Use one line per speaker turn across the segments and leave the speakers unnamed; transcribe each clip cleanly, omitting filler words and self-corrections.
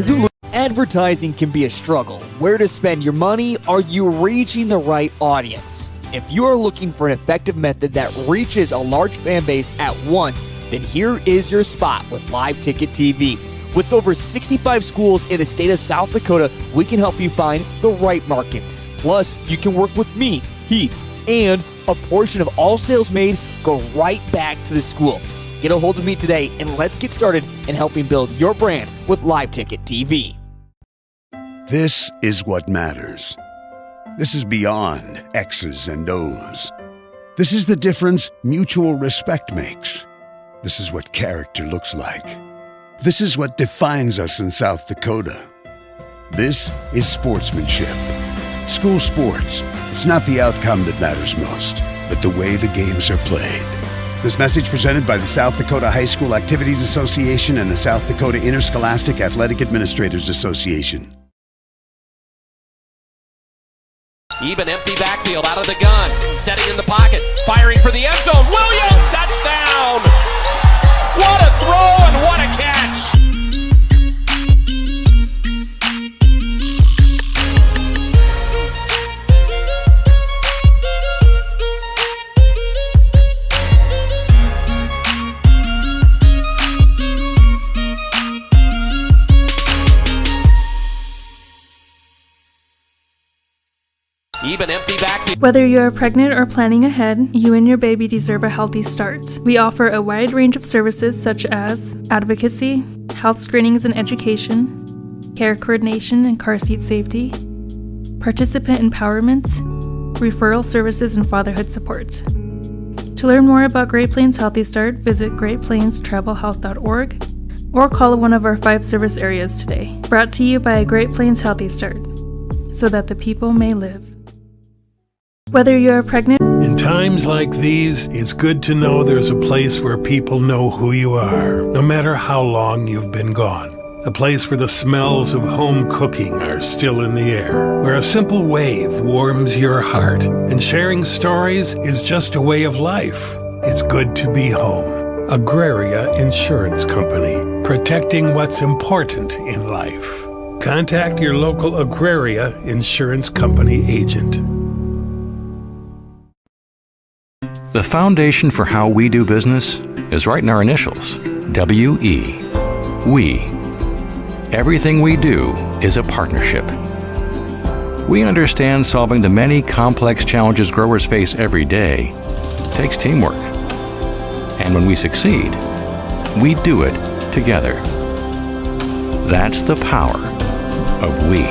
Are you Advertising can be a struggle. Where to spend your money? Are you reaching the right audience? If you are looking for an effective method that reaches a large fan base at once, then here is your spot with Live Ticket TV. With over 65 schools in the state of South Dakota, we can help you find the right market. Plus, you can work with me, Heath, and a portion of all sales made go right back to the school. Get a hold of me today and let's get started in helping build your brand with Live Ticket TV.
This is what matters. This is beyond X's and O's. This is the difference mutual respect makes. This is what character looks like. This is what defines us in South Dakota. This is sportsmanship. School sports, it's not the outcome that matters most, but the way the games are played. This message presented by the South Dakota High School Activities Association and the South Dakota Interscholastic Athletic Administrators Association.
Even empty backfield out of the gun. Setting in the pocket. Firing for the end zone. Williams, touchdown! What a throw and what a catch! Even empty backfield.
Whether you are pregnant or planning ahead, you and your baby deserve a healthy start. We offer a wide range of services such as advocacy, health screenings and education, care coordination and car seat safety, participant empowerment, referral services, and fatherhood support. To learn more about Great Plains Healthy Start, visit greatplainstravelhealth.org or call one of our 5 service areas today. Brought to you by Great Plains Healthy Start, so that the people may live. Whether you're pregnant...
In times like these, it's good to know there's a place where people know who you are, no matter how long you've been gone. A place where the smells of home cooking are still in the air, where a simple wave warms your heart, and sharing stories is just a way of life. It's good to be home. Agraria Insurance Company, protecting what's important in life. Contact your local Agraria Insurance Company agent.
The foundation for how we do business is right in our initials, W-E. We. Everything we do is a partnership. We understand solving the many complex challenges growers face every day takes teamwork. And when we succeed, we do it together. That's the power of we.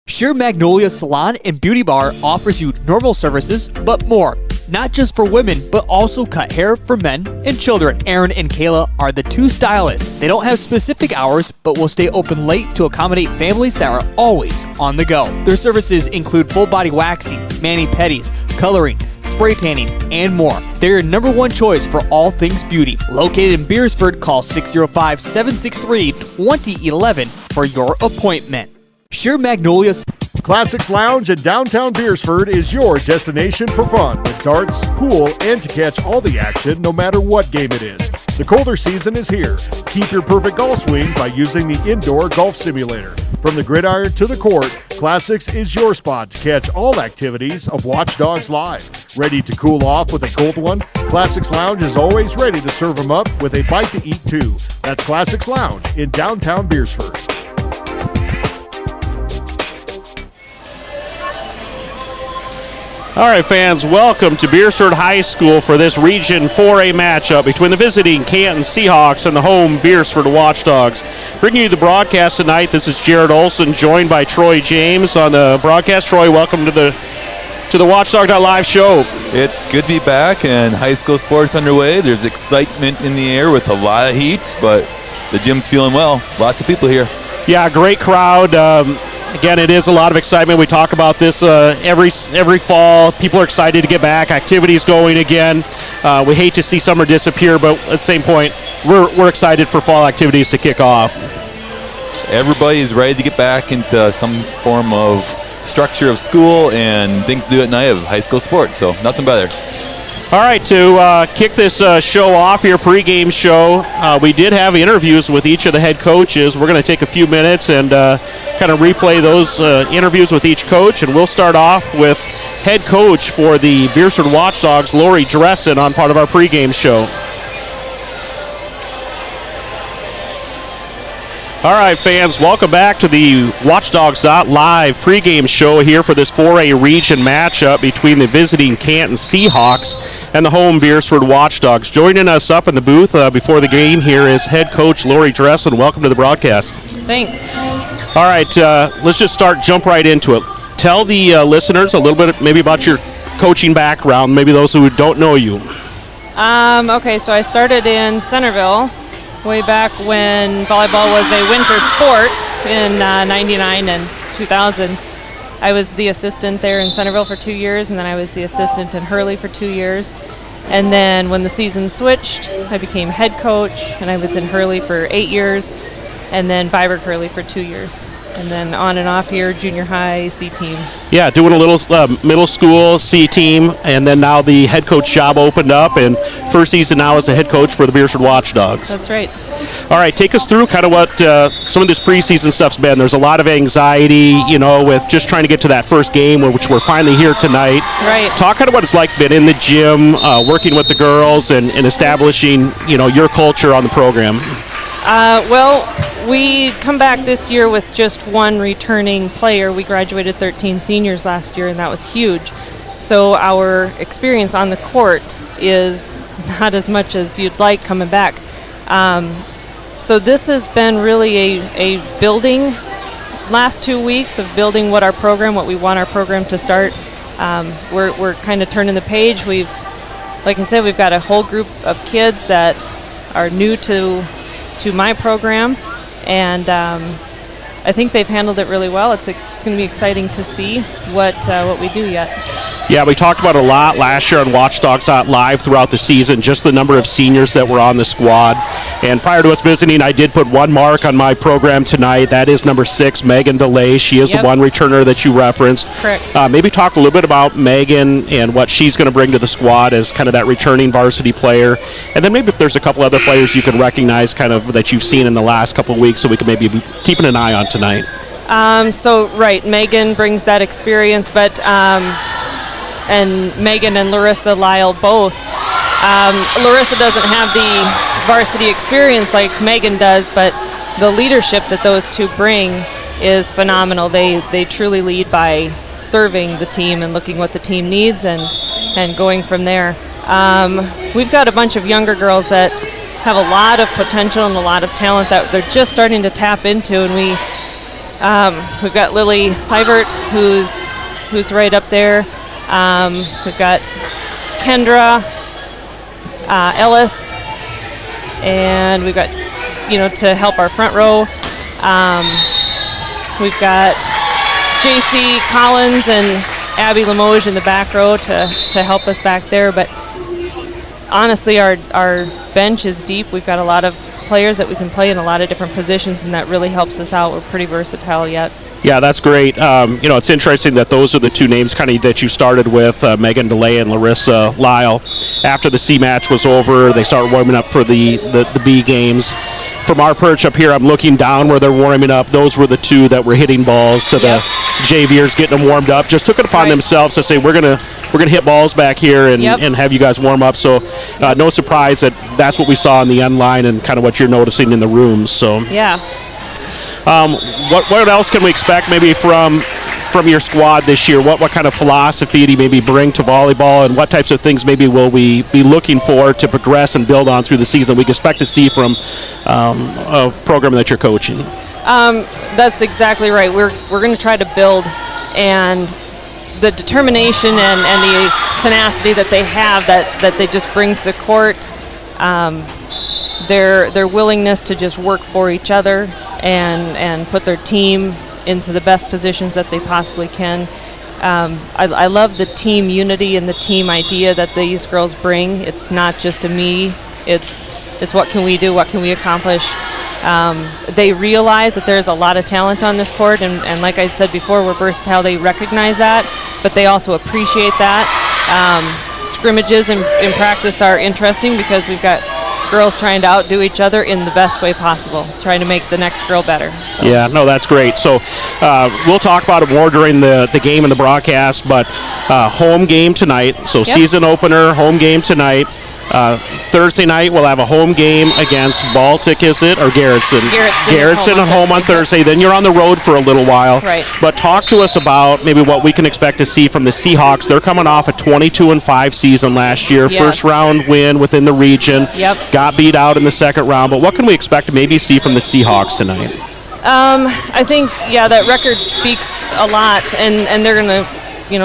Sheer Magnolia Salon and Beauty Bar offers you normal services, but more. Not just for women, but also cut hair for men and children. Aaron and Kayla are the 2 stylists. They don't have specific hours, but will stay open late to accommodate families that are always on the go. Their services include full body waxing, mani-pedis, coloring, spray tanning, and more. They're your #1 choice for all things beauty. Located in Beersford, call 605-763-2011 for your appointment. Sheer Magnolia
Classics Lounge in downtown Beersford is your destination for fun with darts, pool, and to catch all the action no matter what game it is. The colder season is here. Keep your perfect golf swing by using the indoor golf simulator. From the gridiron to the court, Classics is your spot to catch all activities of Watchdogs Live. Ready to cool off with a cold one? Classics Lounge is always ready to serve them up with a bite to eat too. That's Classics Lounge in downtown Beersford.
All right, fans, welcome to Beersford High School for this Region 4A matchup between the visiting Canton Seahawks and the home Beersford Watchdogs. Bringing you the broadcast tonight, this is Jared Olson, joined by Troy James on the broadcast. Troy, welcome to the Watchdog.live show.
It's good to be back and high school sports underway. There's excitement in the air with a lot of heat, but the gym's feeling well. Lots of people here.
Yeah, great crowd. Again, it is a lot of excitement. We talk about this every fall. People are excited to get back. Activities going again. We hate to see summer disappear, but at the same point, we're excited for fall activities to kick off.
Everybody is ready to get back into some form of structure of school and things to do at night of high school sports, so nothing better.
All right, to kick this show off here, pregame show, we did have interviews with each of the head coaches. We're going to take a few minutes and kind of replay those interviews with each coach, and we'll start off with head coach for the Beersford Watchdogs, Lori Dressen, on part of our pregame show. All right, fans, welcome back to the Watchdogs Live pregame show here for this 4A region matchup between the visiting Canton Seahawks and the home Beersford Watchdogs. Joining us up in the booth before the game here is head coach Lori Dressen. Welcome to the broadcast.
Thanks.
All right, let's just jump right into it. Tell the listeners a little bit maybe about your coaching background, maybe those who don't know you.
Okay, so I started in Centerville way back when volleyball was a winter sport in 99 and 2000. I was the assistant there in Centerville for 2 years, and then I was the assistant in Hurley for 2 years. And then when the season switched, I became head coach, and I was in Hurley for 8 years, and then Viborg Hurley for 2 years. And then on and off here, junior high, C team. Yeah,
doing a little middle school C team, and then now the head coach job opened up, and first season now as the head coach for the Beersford Watchdogs.
That's right.
All right, take us through kind of what some of this preseason stuff's been. There's a lot of anxiety, with just trying to get to that first game, which we're finally here tonight.
Right.
Talk kind of what it's like been in the gym, working with the girls, and establishing, your culture on the program.
Well, we come back this year with just one returning player. We graduated 13 seniors last year, and that was huge. So our experience on the court is not as much as you'd like coming back. So this has been really a building last 2 weeks of building what we want our program to start. We're kind of turning the page. Like I said, we've got a whole group of kids that are new to my program, and I think they've handled it really well. It's going to be exciting to see what we do yet.
Yeah, we talked about a lot last year on Watchdogs Live throughout the season, just the number of seniors that were on the squad. And prior to us visiting, I did put one mark on my program tonight. That is number 6, Megan DeLay. She is the one returner that you referenced.
Correct.
Maybe talk a little bit about Megan and what she's going to bring to the squad as kind of that returning varsity player. And then maybe if there's a couple other players you can recognize kind of that you've seen in the last couple of weeks so we can maybe be keeping an eye on tonight.
Megan brings that experience, but and Megan and Larissa Lyle both. Larissa doesn't have the varsity experience like Megan does, but the leadership that those two bring is phenomenal. They truly lead by serving the team and looking what the team needs and going from there. We've got a bunch of younger girls that have a lot of potential and a lot of talent that they're just starting to tap into, and we've got Lily Seibert, who's right up there. We've got Kendra Ellis, and we've got, to help our front row. We've got JC Collins and Abby Limoges in the back row to help us back there. But honestly, our bench is deep. We've got a lot of players that we can play in a lot of different positions, and that really helps us out. We're pretty versatile yet.
Yeah, that's great. It's interesting that those are the two names kind of that you started with, Megan DeLay and Larissa Lyle. After the C match was over, they started warming up for the B games. From our perch up here, I'm looking down where they're warming up. Those were the two that were hitting balls to the JVers, getting them warmed up. Just took it upon themselves to say, we're gonna hit balls back here and have you guys warm up. So no surprise that's what we saw in the end line and kind of what you're noticing in the rooms. So
yeah.
What else can we expect maybe from your squad this year? What kind of philosophy do you maybe bring to volleyball, and what types of things maybe will we be looking for to progress and build on through the season we can expect to see from a program that you're coaching?
That's exactly right. We're going to try to build, and the determination and the tenacity that they have that they just bring to the court, their willingness to just work for each other and put their team into the best positions that they possibly can. I love the team unity and the team idea that these girls bring. It's not just a me. It's what can we do, what can we accomplish. They realize that there's a lot of talent on this court, and like I said before, we're versatile. They recognize that, but they also appreciate that. scrimmages in practice are interesting because we've got girls trying to outdo each other in the best way possible, trying to make the next girl better. So.
Yeah, no, that's great. So we'll talk about it more during the game and the broadcast, but home game tonight. So season opener, home game tonight. Thursday night we'll have a home game against Baltic, is it, or Garrettson? Garrettson at home on Thursday. Then you're on the road for a little while.
Right.
But talk to us about maybe what we can expect to see from the Seahawks. They're coming off a 22-5 season last year.
Yes.
First round win within the region.
Yep.
Got beat out in the second round. But what can we expect to maybe see from the Seahawks tonight?
I think, that record speaks a lot, and they're going to,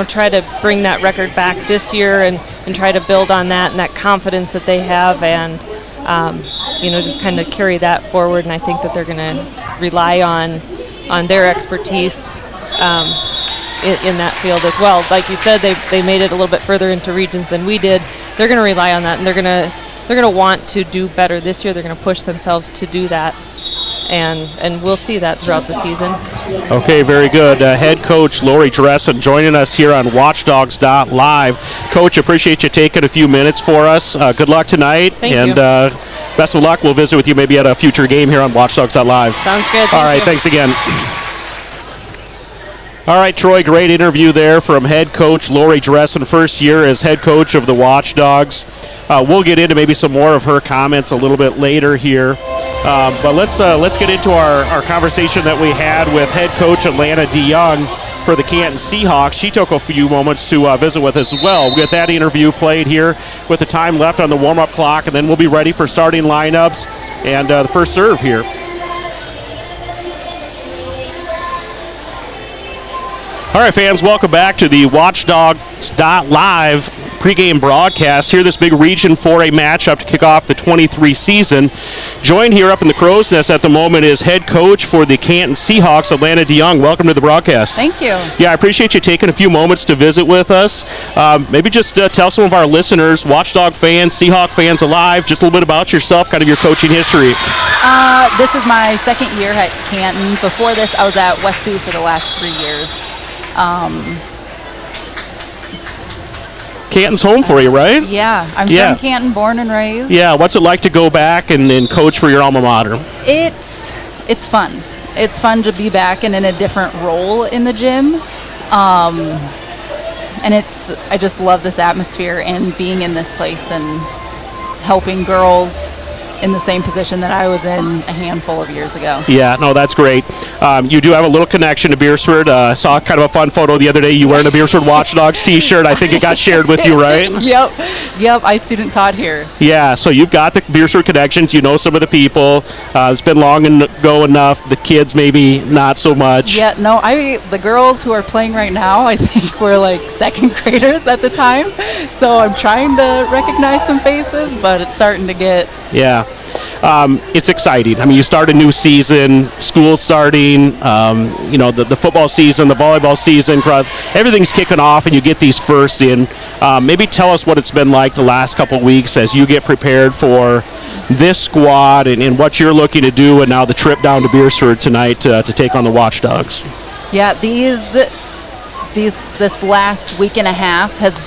try to bring that record back this year and try to build on that and that confidence that they have and, just kind of carry that forward. And I think that they're going to rely on their expertise in that field as well. Like you said, they made it a little bit further into regions than we did. They're going to rely on that, and they're going to want to do better this year. They're going to push themselves to do that. And we'll see that throughout the season.
Okay, very good. Head coach Lori Dressen joining us here on Watchdogs.live. Coach, appreciate you taking a few minutes for us. Good luck tonight.
Thank
you. Best of luck. We'll visit with you maybe at a future game here on Watchdogs.live.
Sounds good.
All right, thanks again. All right, Troy, great interview there from head coach Lori Dressen, first year as head coach of the Watchdogs. We'll get into maybe some more of her comments a little bit later here. But let's get into our conversation that we had with head coach Atlanta DeYoung for the Canton Seahawks. She took a few moments to visit with us as well. We'll get that interview played here with the time left on the warm-up clock, and then we'll be ready for starting lineups and the first serve here. All right, fans, welcome back to the Watchdogs.live pregame broadcast. Here, this big Region 4A matchup to kick off the 23 season. Joined here up in the Crow's Nest at the moment is head coach for the Canton Seahawks, Atlanta DeYoung. Welcome to the broadcast.
Thank you.
Yeah, I appreciate you taking a few moments to visit with us. Maybe just tell some of our listeners, Watchdog fans, Seahawk fans alive, just a little bit about yourself, kind of your coaching history.
This is my second year at Canton. Before this, I was at West Sioux for the last 3 years.
Canton's home for you, right?
Yeah, I'm from Canton, born and raised.
Yeah, what's it like to go back and coach for your alma mater?
It's fun. It's fun to be back and in a different role in the gym. And I just love this atmosphere and being in this place and helping girls in the same position that I was in a handful of years ago.
Yeah, no, that's great. You do have a little connection to Beersford. I saw kind of a fun photo the other day. You wearing a Beersford Watchdogs t-shirt. I think it got shared with you, right?
Yep. I student taught here.
Yeah, so you've got the Beersford connections. You know some of the people. It's been long ago enough. The kids maybe not so much.
Yeah, no, the girls who are playing right now, I think were like second graders at the time. So I'm trying to recognize some faces, but it's starting to get...
Yeah. It's exciting. I mean, you start a new season, school starting, the football season, the volleyball season, everything's kicking off, and you get these first in. Maybe tell us what it's been like the last couple weeks as you get prepared for this squad and what you're looking to do, and now the trip down to Beersford tonight to take on the Watchdogs.
Yeah, this last week and a half it's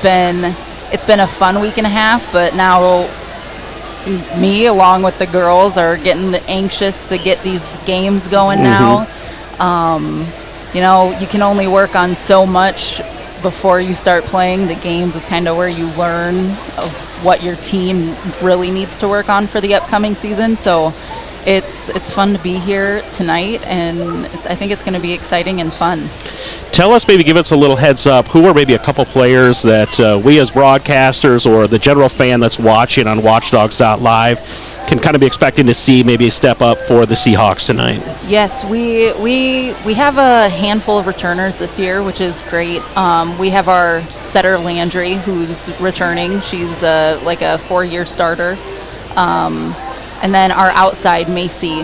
been a fun week and a half, but now me along with the girls are getting anxious to get these games going now. You can only work on so much before you start playing. The games is kind of where you learn of what your team really needs to work on for the upcoming season. So it's fun to be here tonight, and I think it's going to be exciting and fun.
Tell us, maybe give us a little heads up, who are maybe a couple players that we as broadcasters or the general fan that's watching on Watchdogs.live can kind of be expecting to see maybe a step up for the Seahawks tonight?
Yes, we have a handful of returners this year, which is great. We have our setter Landry, who's returning. She's like a 4-year starter. And then our outside Macy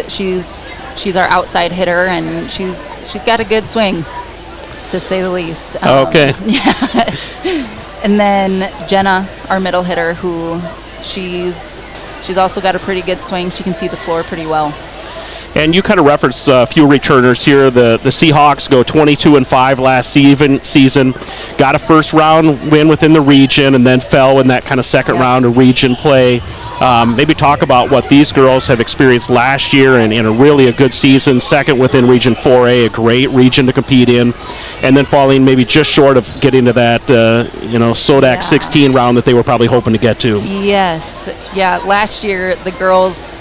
she's our outside hitter, and she's got a good swing, to say the least.
Okay.
Yeah. And then Jenna, our middle hitter, who she's also got a pretty good swing. She can see the floor pretty well.
And you kind of referenced a few returners here. The Seahawks go 22-5 last season, got a first round win within the region, and then fell in that kind of second round of region play. Maybe talk about what these girls have experienced last year and in a good season, second within Region 4A, a great region to compete in, and then falling maybe just short of getting to that SODAC 16 round that they were probably hoping to get to.
Yes. Yeah, last year the girls,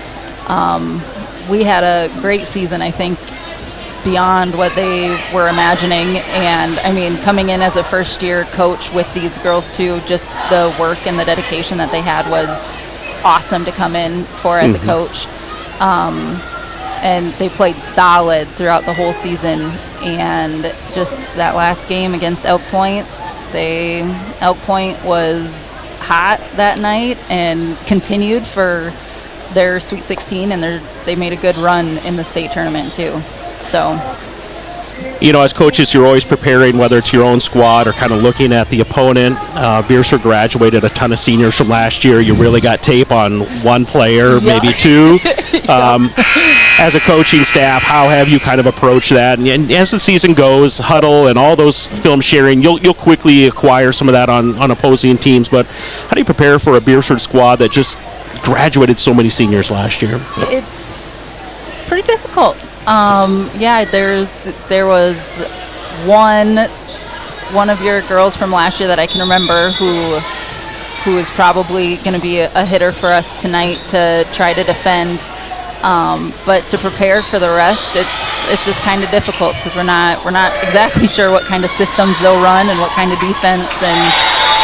we had a great season, I think, beyond what they were imagining. And, I mean, coming in as a first-year coach with these girls, too, just the work and the dedication that they had was awesome to come in for as a coach. And they played solid throughout the whole season. And just that last game against Elk Point, Elk Point was hot that night and continued for their Sweet 16, and they made a good run in the state tournament too. So,
as coaches, you're always preparing, whether it's your own squad or kind of looking at the opponent. Beersford graduated a ton of seniors from last year. You really got tape on one player, maybe two. As a coaching staff, how have you kind of approached that? And as the season goes, huddle and all those film sharing, you'll quickly acquire some of that on opposing teams. But how do you prepare for a Beersford squad that just graduated so many seniors last year?
It's pretty difficult. There was one of your girls from last year that I can remember who is probably going to be a hitter for us tonight to try to defend. But to prepare for the rest, it's just kind of difficult because we're not exactly sure what kind of systems they'll run and what kind of defense, and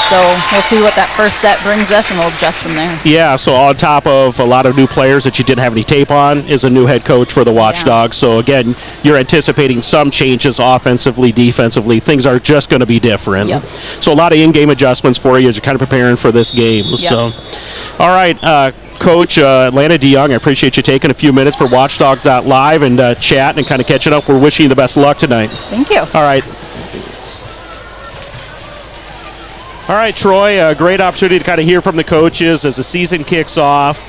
so we'll see what that first set brings us, and we'll adjust from there. Yeah,
so on top of a lot of new players that you didn't have any tape on is a new head coach for the Watchdogs. So again, you're anticipating some changes offensively, defensively. Things are just going to be different.
Yep.
So a lot of in-game adjustments for you as you're kind of preparing for this game.
Yep.
So, all right, Coach Atlanta DeYoung, I appreciate you taking a few minutes for Watchdogs Live and chatting and kind of catching up. We're wishing you the best of luck tonight.
Thank you.
All right. All right, Troy, a great opportunity to kind of hear from the coaches as the season kicks off.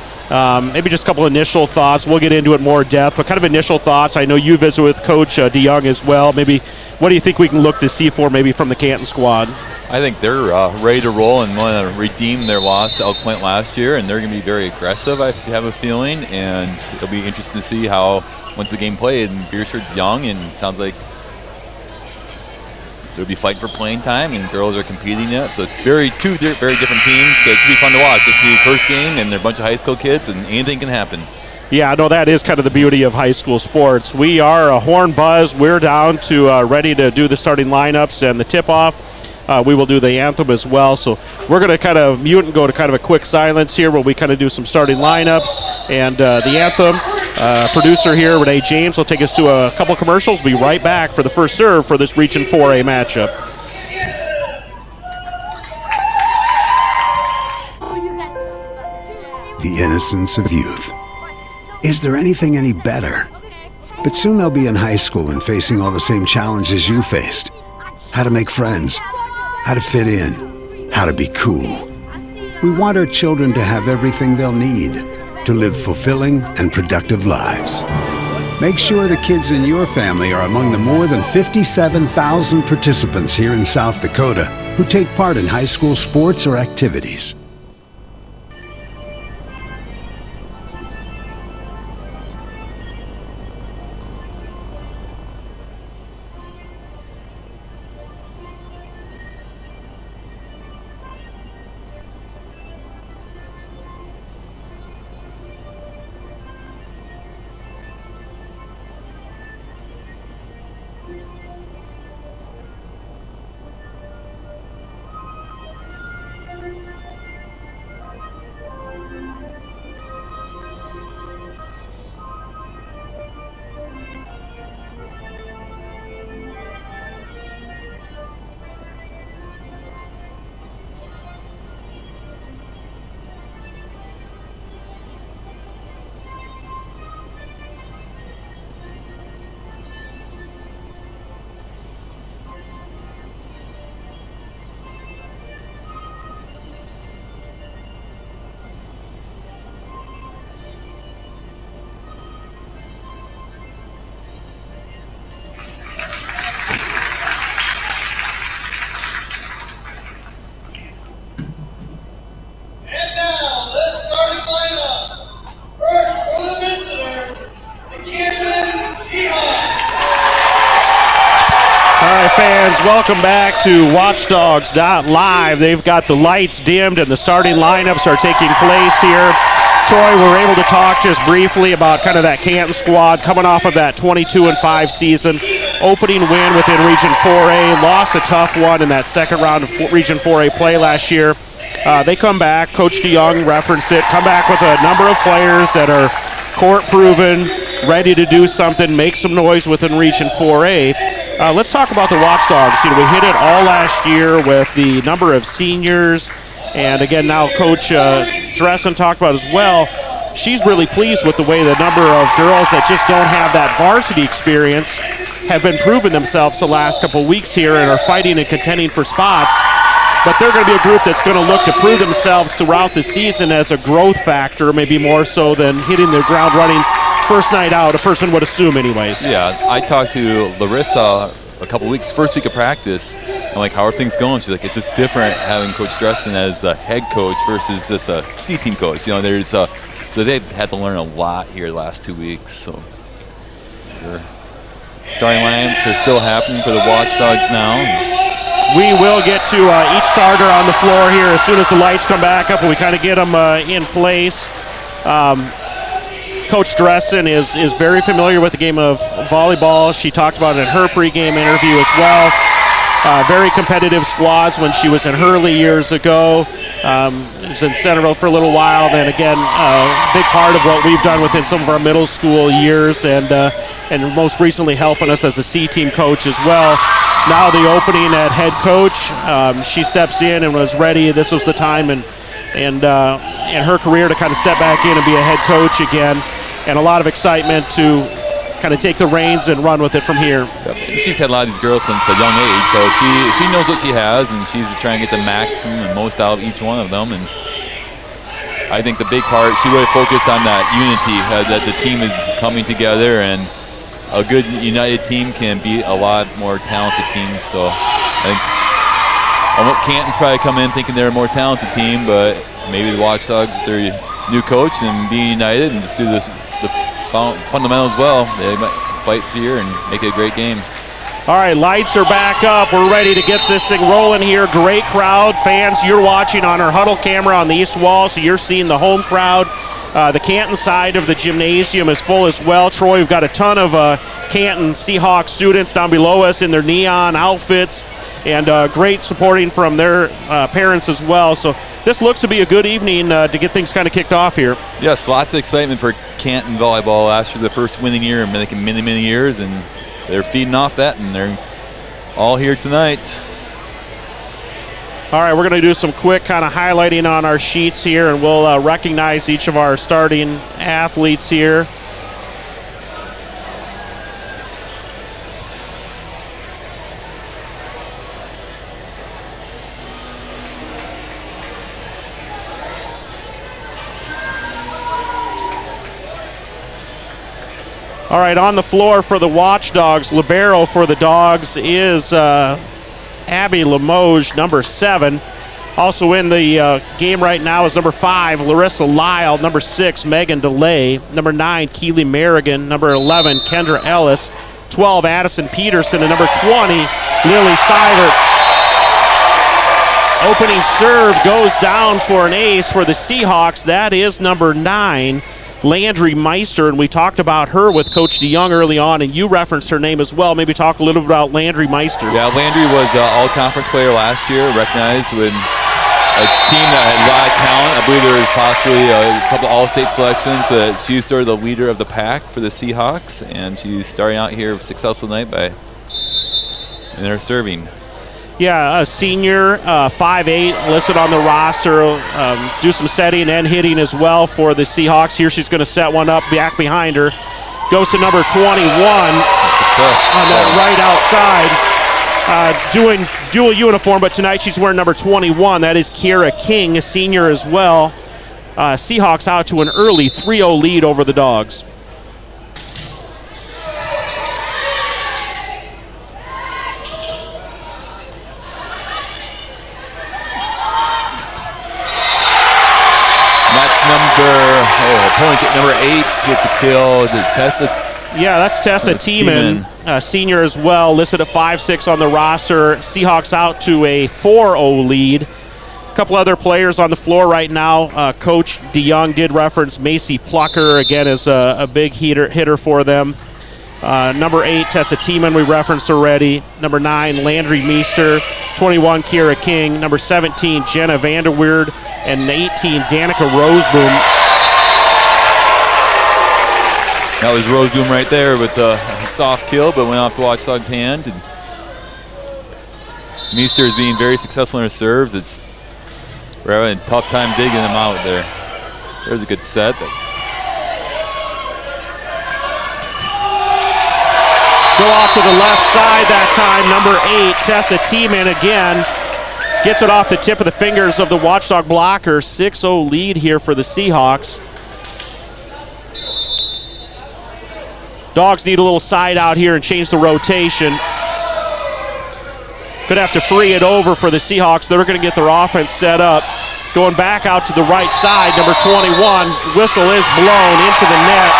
Maybe just a couple initial thoughts. We'll get into it more in depth, but kind of initial thoughts. I know you visit with Coach DeYoung as well. Maybe what do you think we can look to see for maybe from the Canton squad?
I think they're ready to roll and want to redeem their loss to Elk Point last year, and they're going to be very aggressive, I have a feeling, and it'll be interesting to see how, once the game played, and Beersford's young, and it sounds like they'll be fighting for playing time, and girls are competing in it. So two very different teams. So it should be fun to watch. This is the first game, and they're a bunch of high school kids, and anything can happen.
Yeah, no, that is kind of the beauty of high school sports. We are a horn buzz. We're down to ready to do the starting lineups and the tip-off. We will do the anthem as well. So we're going to kind of mute and go to kind of a quick silence here where we kind of do some starting lineups and the anthem. Producer here, Renee James, will take us to a couple commercials. We'll be right back for the first serve for this Region 4A matchup.
The innocence of youth. Is there anything any better? But soon they'll be in high school and facing all the same challenges you faced. How to make friends, how to fit in, how to be cool. We want our children to have everything they'll need to live fulfilling and productive lives. Make sure the kids in your family are among the more than 57,000 participants here in South Dakota who take part in high school sports or activities.
fans, welcome back to Watchdogs Live. They've got the lights dimmed and the starting lineups are taking place here. Troy, we were able to talk just briefly about kind of that Canton squad coming off of that 22-5 season. Opening win within Region 4A, lost a tough one in that second round of Region 4A play last year. They come back, Coach DeYoung referenced it, come back with a number of players that are court-proven, ready to do something, make some noise within Region 4A. Let's talk about the Watchdogs. We hit it all last year with the number of seniors, and again now Coach Dressen talked about as well. She's really pleased with the way the number of girls that just don't have that varsity experience have been proving themselves the last couple weeks here and are fighting and contending for spots. But they're going to be a group that's going to look to prove themselves throughout the season as a growth factor, maybe more so than hitting the ground running first night out, a person would assume anyways.
Yeah, I talked to Larissa a couple weeks, first week of practice. I'm like, how are things going? She's like, it's just different having Coach Dressen as the head coach versus just a C-team coach. So they've had to learn a lot here the last 2 weeks. So your starting lineups are still happening for the Watchdogs now.
We will get to each starter on the floor here as soon as the lights come back up and we kind of get them in place. Coach Dressen is very familiar with the game of volleyball. She talked about it in her pregame interview as well. Very competitive squads when she was in Hurley years ago. Was in Centerville for a little while. Then again, a big part of what we've done within some of our middle school years, and most recently helping us as a C-team coach as well. Now the opening at head coach. She steps in and was ready. This was the time in her career to kind of step back in and be a head coach again, and a lot of excitement to kind of take the reins and run with it from here.
Yep. She's had a lot of these girls since a young age, so she knows what she has, and she's just trying to get the maximum and most out of each one of them. And I think the big part, she really focused on that unity, that the team is coming together, and a good united team can beat a lot more talented teams. So I think Canton's probably come in thinking they're a more talented team, but maybe the Watchdogs, their new coach, and being united and just do the fundamentals well, they might fight here and make it a great game.
All right, lights are back up. We're ready to get this thing rolling here. Great crowd. Fans, you're watching on our huddle camera on the east wall, so you're seeing the home crowd. The Canton side of the gymnasium is full as well. Troy, we've got a ton of Canton Seahawks students down below us in their neon outfits, and great supporting from their parents as well. So this looks to be a good evening to get things kind of kicked off here.
Yes, lots of excitement for Canton volleyball. Last year, the first winning year in many, many years, and they're feeding off that, and they're all here tonight.
All right, we're going to do some quick kind of highlighting on our sheets here, and we'll recognize each of our starting athletes here. All right, on the floor for the Watchdogs, libero for the Dogs is Abby Limoges, number 7. Also in the game right now is number 5, Larissa Lyle. Number 6, Megan DeLay. Number 9, Keely Merrigan. Number 11, Kendra Ellis. 12, Addison Peterson. And number 20, Lily Seibert. Opening serve goes down for an ace for the Seahawks. That is number 9, Landry Meister, and we talked about her with Coach DeYoung early on, and you referenced her name as well. Maybe talk a little bit about Landry Meister.
Yeah, Landry was an all-conference player last year, recognized with a team that had a lot of talent. I believe there was possibly a couple all-state selections. She's sort of the leader of the pack for the Seahawks, and she's starting out here successful night in her serving.
Yeah, a senior, 5'8", listed on the roster. Do some setting and hitting as well for the Seahawks. Here she's going to set one up back behind her. Goes to number 21
Success.
On that right outside. Doing dual uniform, but tonight she's wearing number 21. That is Kiera King, a senior as well. Seahawks out to an early 3-0 lead over the Dogs.
Opponent at number 8 with the kill. Tessa
Yeah, that's Tessa Tiemann, senior as well, listed at 5'6" on the roster. Seahawks out to a 4-0 lead. A couple other players on the floor right now. Coach DeYoung did reference Macy Plucker, again, as a big hitter for them. Number 8, Tessa Tiemann, we referenced already. Number 9, Landry Meester. 21, Kiera King. Number 17, Jenna Vanderweerd. And 18, Danica Roseboom.
That was Roseboom right there with the soft kill, but went off to Watchdog's hand. And Meester is being very successful in her serves. We're having a tough time digging them out there. There's a good set.
Go off to the left side that time. Number 8, Tessa Tiemann again. Gets it off the tip of the fingers of the Watchdog blocker. 6-0 lead here for the Seahawks. Dogs need a little side out here and change the rotation. Gonna have to free it over for the Seahawks. They're gonna get their offense set up. Going back out to the right side, number 21. Whistle is blown into the net.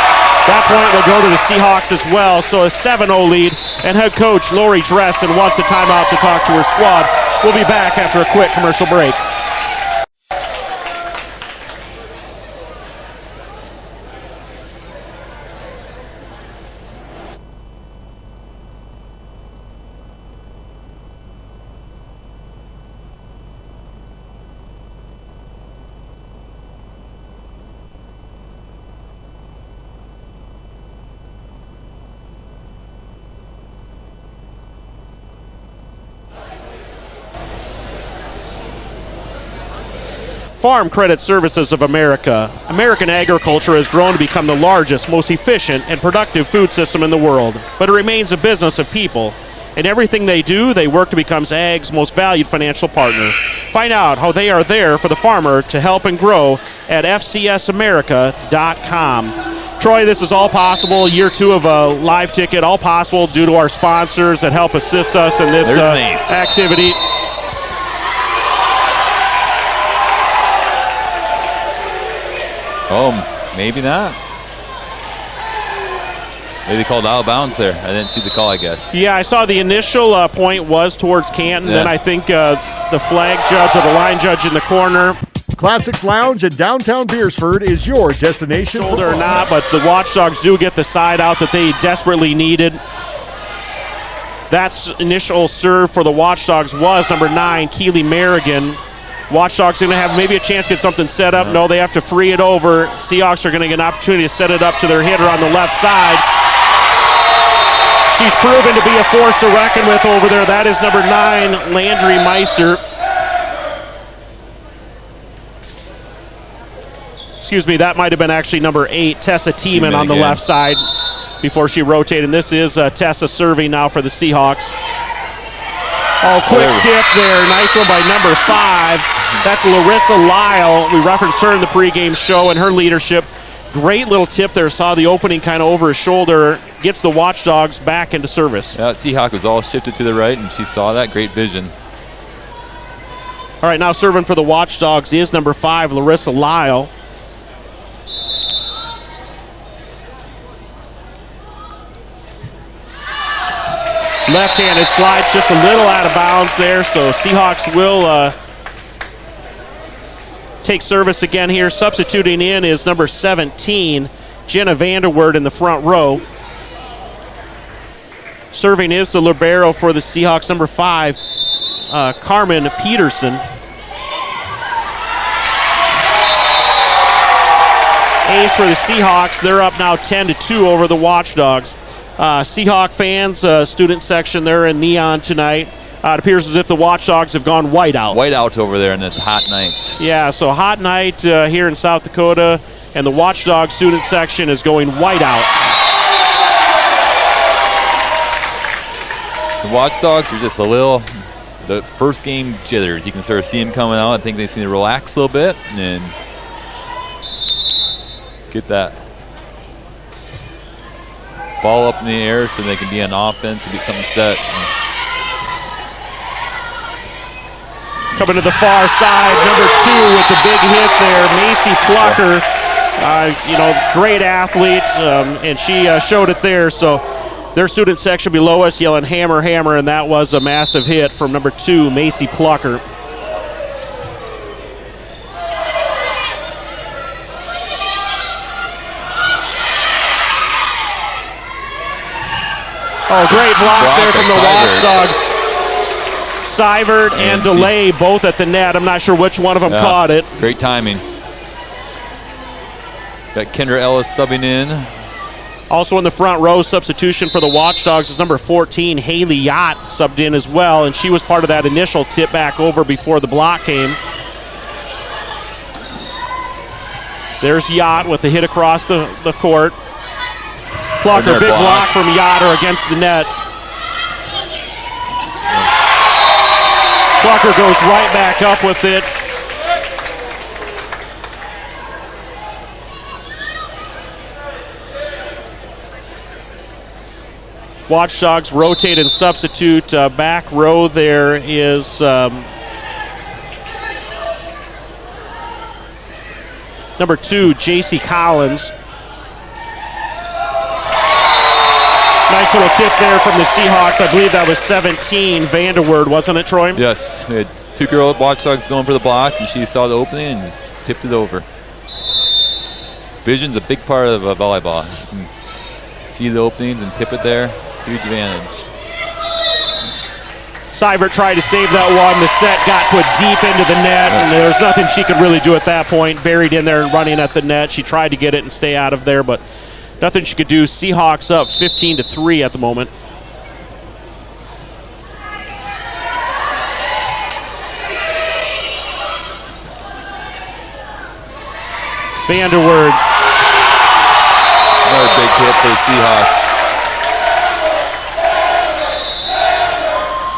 That point will go to the Seahawks as well. So a 7-0 lead. And head coach Lori Dressen wants a timeout to talk to her squad. We'll be back after a quick commercial break. Farm Credit Services of America. American agriculture has grown to become the largest, most efficient, and productive food system in the world, but it remains a business of people. In everything they do, they work to become Ag's most valued financial partner. Find out how they are there for the farmer to help and grow at fcsamerica.com. Troy, this is all possible. Year 2 of a live ticket, all possible due to our sponsors that help assist us in this activity.
Oh, maybe not. Maybe called out of bounds there. I didn't see the call, I guess.
Yeah, I saw the initial point was towards Canton. Then I think the flag judge or the line judge in the corner.
Classics Lounge in downtown Beersford is your destination.
Shoulder or not, but the Watchdogs do get the side out that they desperately needed. That's initial serve for the Watchdogs was number 9, Keely Merrigan. Watchdogs going to have maybe a chance to get something set up. No, they have to free it over. Seahawks are going to get an opportunity to set it up to their hitter on the left side. She's proven to be a force to reckon with over there. That is number 9, Landry Meister. Excuse me, that might have been actually number 8, Tessa Tiemann on the left side before she rotated. And this is Tessa serving now for the Seahawks. Oh, quick tip there. Nice one by number 5. That's Larissa Lyle. We referenced her in the pregame show and her leadership. Great little tip there. Saw the opening kind of over his shoulder. Gets the Watchdogs back into service.
Yeah, Seahawk was all shifted to the right, and she saw that. Great vision.
All right, now serving for the Watchdogs is number 5, Larissa Lyle. Left-handed slides just a little out of bounds there, so Seahawks will take service again here. Substituting in is number 17, Jenna Vanderweerd in the front row. Serving is the libero for the Seahawks, number 5, Carmen Peterson. Ace for the Seahawks. They're up now 10-2 over the Watchdogs. Seahawk fans, student section there in neon tonight. It appears as if the Watchdogs have gone white out.
White out over there in this hot night.
Yeah, so hot night here in South Dakota, and the Watchdog student section is going white out.
The Watchdogs are just a little, the first game jitters. You can sort of see them coming out. I think they just need to relax a little bit and get that ball up in the air so they can be on offense and get something set.
Coming to the far side, number 2 with the big hit there, Macy Plucker. Great athlete, and she showed it there. So their student section below us yelling hammer, hammer, and that was a massive hit from number 2, Macy Plucker. Oh, great block there from the Watchdogs. Seivert and DeLay both at the net. I'm not sure which one of them caught it.
Great timing. Got Kendra Ellis subbing in.
Also in the front row, substitution for the Watchdogs is number 14, Haley Yacht, subbed in as well, and she was part of that initial tip back over before the block came. There's Yacht with the hit across the court. Plucker, big block from Yotter against the net. Plucker goes right back up with it. Watchdogs rotate and substitute. Back row there is number 2, J.C. Collins. Nice little tip there from the Seahawks. I believe that was 17, Vanderwoord, wasn't it, Troy?
Yes. We had 2 girl Watchdogs going for the block, and she saw the opening and just tipped it over. Vision's a big part of volleyball. You can see the openings and tip it there. Huge advantage.
Seivert tried to save that one. The set got put deep into the net, and there was nothing she could really do at that point. Buried in there and running at the net. She tried to get it and stay out of there, but nothing she could do. Seahawks up 15-3 at the moment. Vanderwoord.
Another big hit for the Seahawks.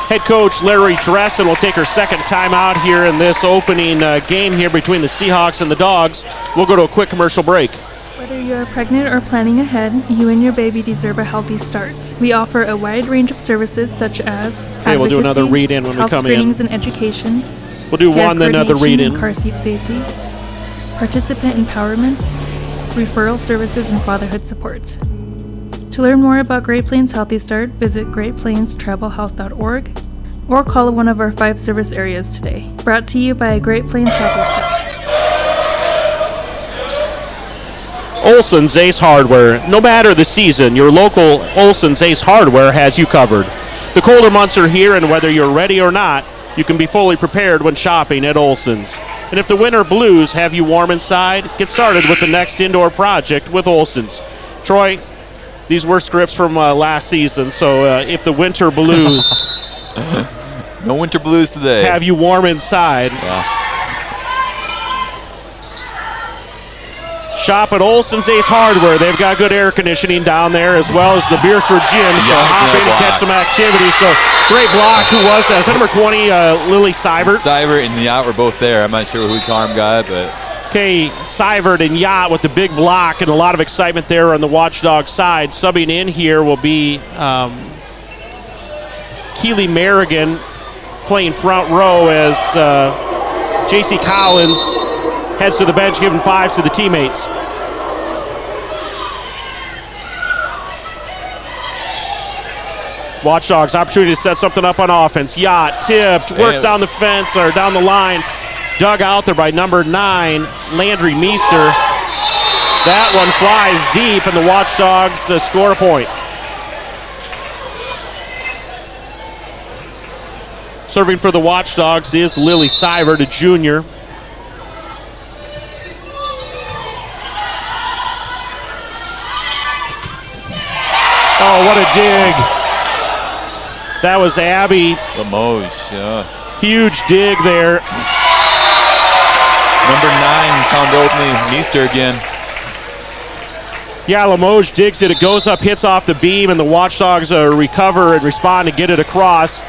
Head coach Larry Dressen will take her second timeout here in this opening game here between the Seahawks and the Dogs. We'll go to a quick commercial break.
Whether you're pregnant or planning ahead, you and your baby deserve a healthy start. We offer a wide range of services such as
Okay, we'll do another read-in when we
health
come in.
screenings and education.
We'll do
care
one, then another
coordination
read-in.
and car seat safety, participant empowerment, referral services, and fatherhood support. To learn more about Great Plains Healthy Start, visit greatplainstravelhealth.org or call one of our 5 service areas today. Brought to you by Great Plains Healthy Start.
Olson's Ace Hardware. No matter the season, your local Olson's Ace Hardware has you covered. The colder months are here, and whether you're ready or not, you can be fully prepared when shopping at Olson's. And if the winter blues have you warm inside, get started with the next indoor project with Olson's. Troy, these were scripts from last season, so if the winter blues
No winter blues today.
have you warm inside, shop at Olson's Ace Hardware. They've got good air conditioning down there as well as the Beersford Gym, so hop in and catch some activity. So great block. Who was that? Is that number 20, Lily Seivert?
Seivert and Yacht were both there. I'm not sure whose arm got it, but
Okay, Seivert and Yacht with the big block and a lot of excitement there on the Watchdog side. Subbing in here will be Keely Merrigan playing front row as J.C. Collins heads to the bench, giving 5s to the teammates. Watchdogs, opportunity to set something up on offense. Yacht tipped, works down the fence or down the line. Dug out there by number 9, Landry Meester. That one flies deep, and the Watchdogs score a point. Serving for the Watchdogs is Lily Seivert, a junior. Oh, what a dig. That was Abby.
Limoges, yes.
Huge dig there.
Number 9 found opening. Meester again.
Yeah, Limoges digs it. It goes up, hits off the beam, and the Watchdogs recover and respond and get it across.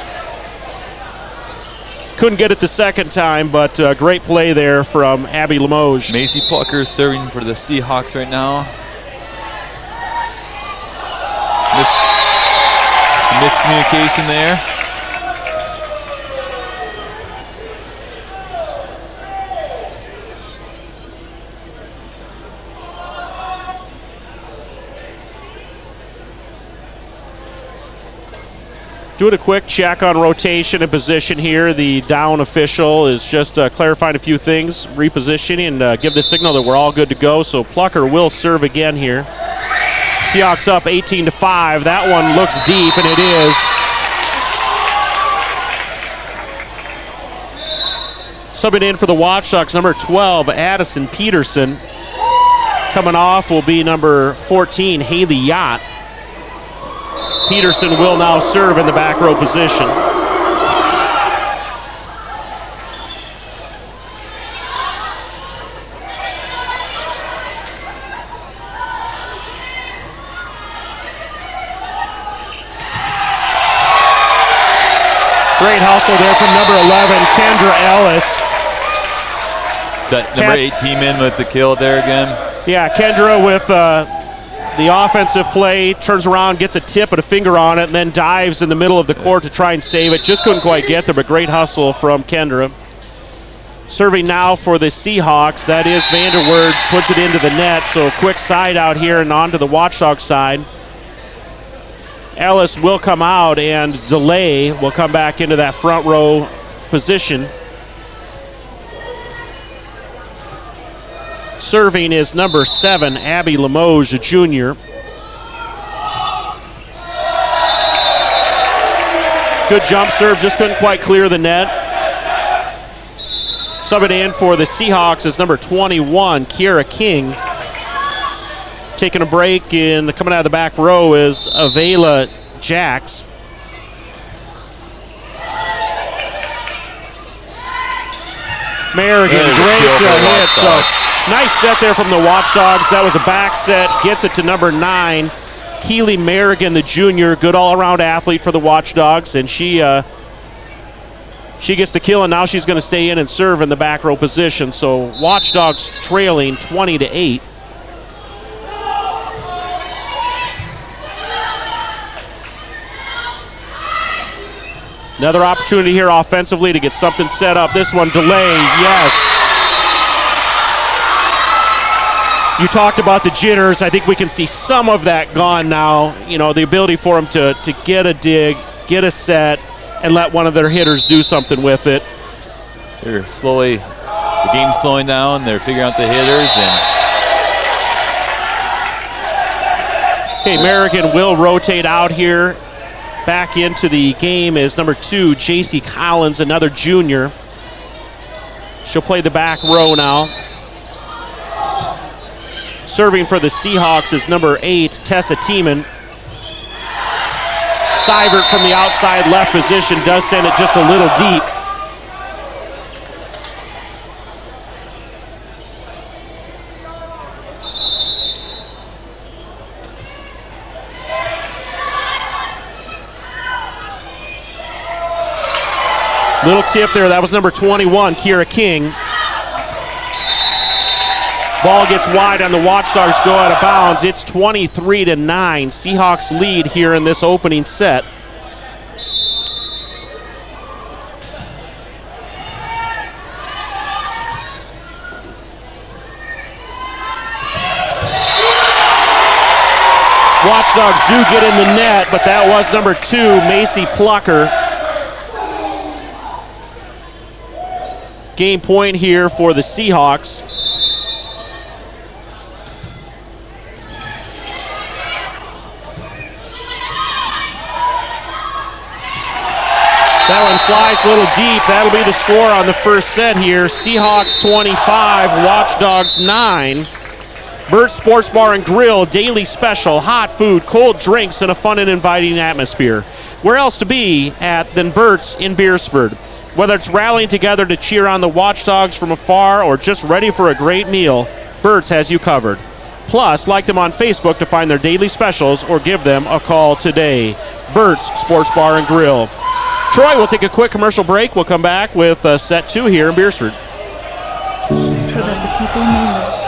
Couldn't get it the second time, but great play there from Abby Limoges.
Macy Plucker serving for the Seahawks right now. Miscommunication there.
Doing a quick check on rotation and position here. The down official is just clarifying a few things, repositioning, and give the signal that we're all good to go. So Plucker will serve again here. Seahawks up 18-5. That one looks deep, and it is. Subbing in for the Watchdogs, number 12, Addison Peterson. Coming off will be number 14, Haley Yacht. Peterson will now serve in the back row position. Great hustle there from number 11, Kendra Ellis.
Is that number 8 team in with the kill there again?
Yeah, Kendra with the offensive play, turns around, gets a tip and a finger on it, and then dives in the middle of the court to try and save it. Just couldn't quite get there, but great hustle from Kendra. Serving now for the Seahawks, that is Vanderwoerd, puts it into the net, so quick side out here and onto the Watchdog side. Ellis will come out, and Delay will come back into that front row position. Serving is number 7, Abby Limoges, a junior. Good jump serve, just couldn't quite clear the net. Subbing in for the Seahawks is number 21, Kiera King. Taking a break and coming out of the back row is Avela Jacks. Merrigan, great hit. So nice set there from the Watchdogs. That was a back set. Gets it to number 9, Keely Merrigan, the junior. Good all-around athlete for the Watchdogs, and she gets the kill, and now she's going to stay in and serve in the back row position. So Watchdogs trailing 20-8. Another opportunity here offensively to get something set up. This one delay, yes. You talked about the jitters. I think we can see some of that gone now. You know, the ability for them to get a dig, get a set, and let one of their hitters do something with it.
They're slowly, the game's slowing down. They're figuring out the hitters.
Okay, Merrigan will rotate out here. Back into the game is number 2, J.C. Collins, another junior. She'll play the back row now. Serving for the Seahawks is number 8, Tessa Tiemann. Seibert from the outside left position does send it just a little deep. Little tip there, that was number 21, Kiera King. Ball gets wide on the Watchdogs, go out of bounds. It's 23-9. Seahawks lead here in this opening set. Watchdogs do get in the net, but that was number 2, Macy Plucker. Game point here for the Seahawks. That one flies a little deep. That'll be the score on the first set here. Seahawks 25, Watchdogs 9. Burt's Sports Bar and Grill, daily special, hot food, cold drinks, and a fun and inviting atmosphere. Where else to be than Burt's in Beersford? Whether it's rallying together to cheer on the Watchdogs from afar or just ready for a great meal, Burt's has you covered. Plus, like them on Facebook to find their daily specials or give them a call today. Burt's Sports Bar and Grill. Troy, we'll take a quick commercial break. We'll come back with set 2 here in Beersford.
So that the people may know.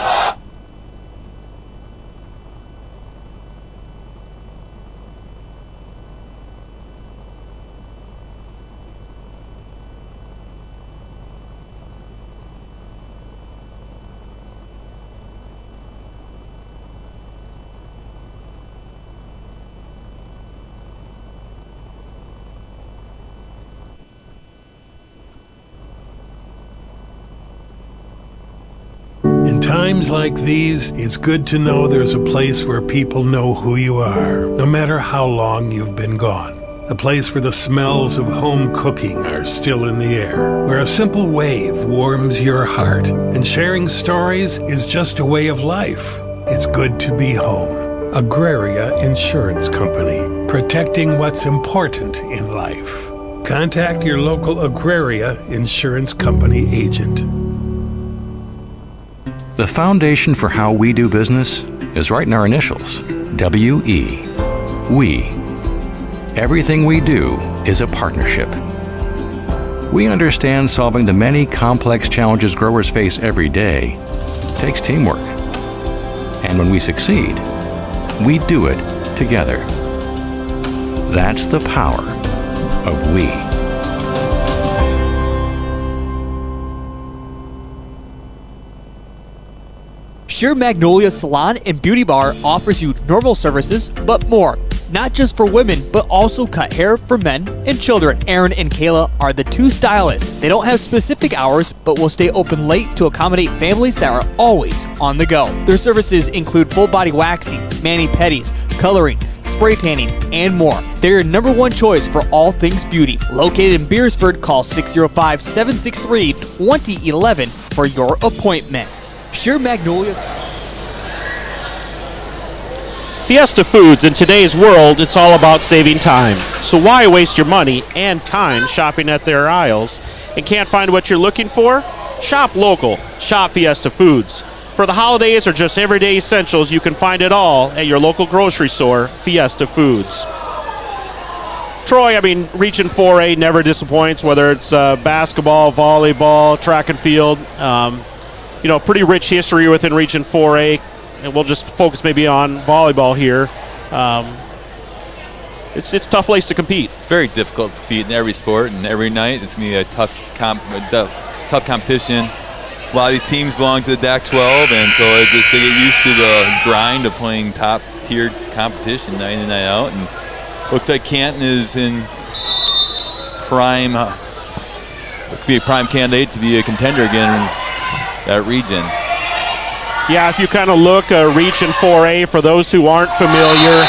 In times like these, it's good to know there's a place where people know who you are, no matter how long you've been gone. A place where the smells of home cooking are still in the air, where a simple wave warms your heart, and sharing stories is just a way of life. It's good to be home. Agraria Insurance Company, protecting what's important in life. Contact your local Agraria Insurance Company agent.
The foundation for how we do business is right in our initials, W-E. We. Everything we do is a partnership. We understand solving the many complex challenges growers face every day takes teamwork. And when we succeed, we do it together. That's the power of we.
Sheer Magnolia Salon and Beauty Bar offers you normal services, but more. Not just for women, but also cut hair for men and children. Aaron and Kayla are the two stylists. They don't have specific hours, but will stay open late to accommodate families that are always on the go. Their services include full body waxing, mani-pedis, coloring, spray tanning, and more. They're your number one choice for all things beauty. Located in Beersford, call 605-763-2011 for your appointment. Sheer Magnolia.
Fiesta Foods, in today's world, it's all about saving time. So why waste your money and time shopping at their aisles and can't find what you're looking for? Shop local. Shop Fiesta Foods. For the holidays or just everyday essentials, you can find it all at your local grocery store, Fiesta Foods. Troy, Region 4A never disappoints, whether it's basketball, volleyball, track and field. Pretty rich history within Region 4A. And we'll just focus maybe on volleyball here. It's a tough place to compete.
It's very difficult to compete in every sport and every night. It's going to be a tough competition. A lot of these teams belong to the DAC-12, and so they get used to the grind of playing top-tier competition night in and night out. And looks like Canton is in prime, could be a prime candidate to be a contender again in that region.
Yeah, if you kind of look, Region 4A, for those who aren't familiar,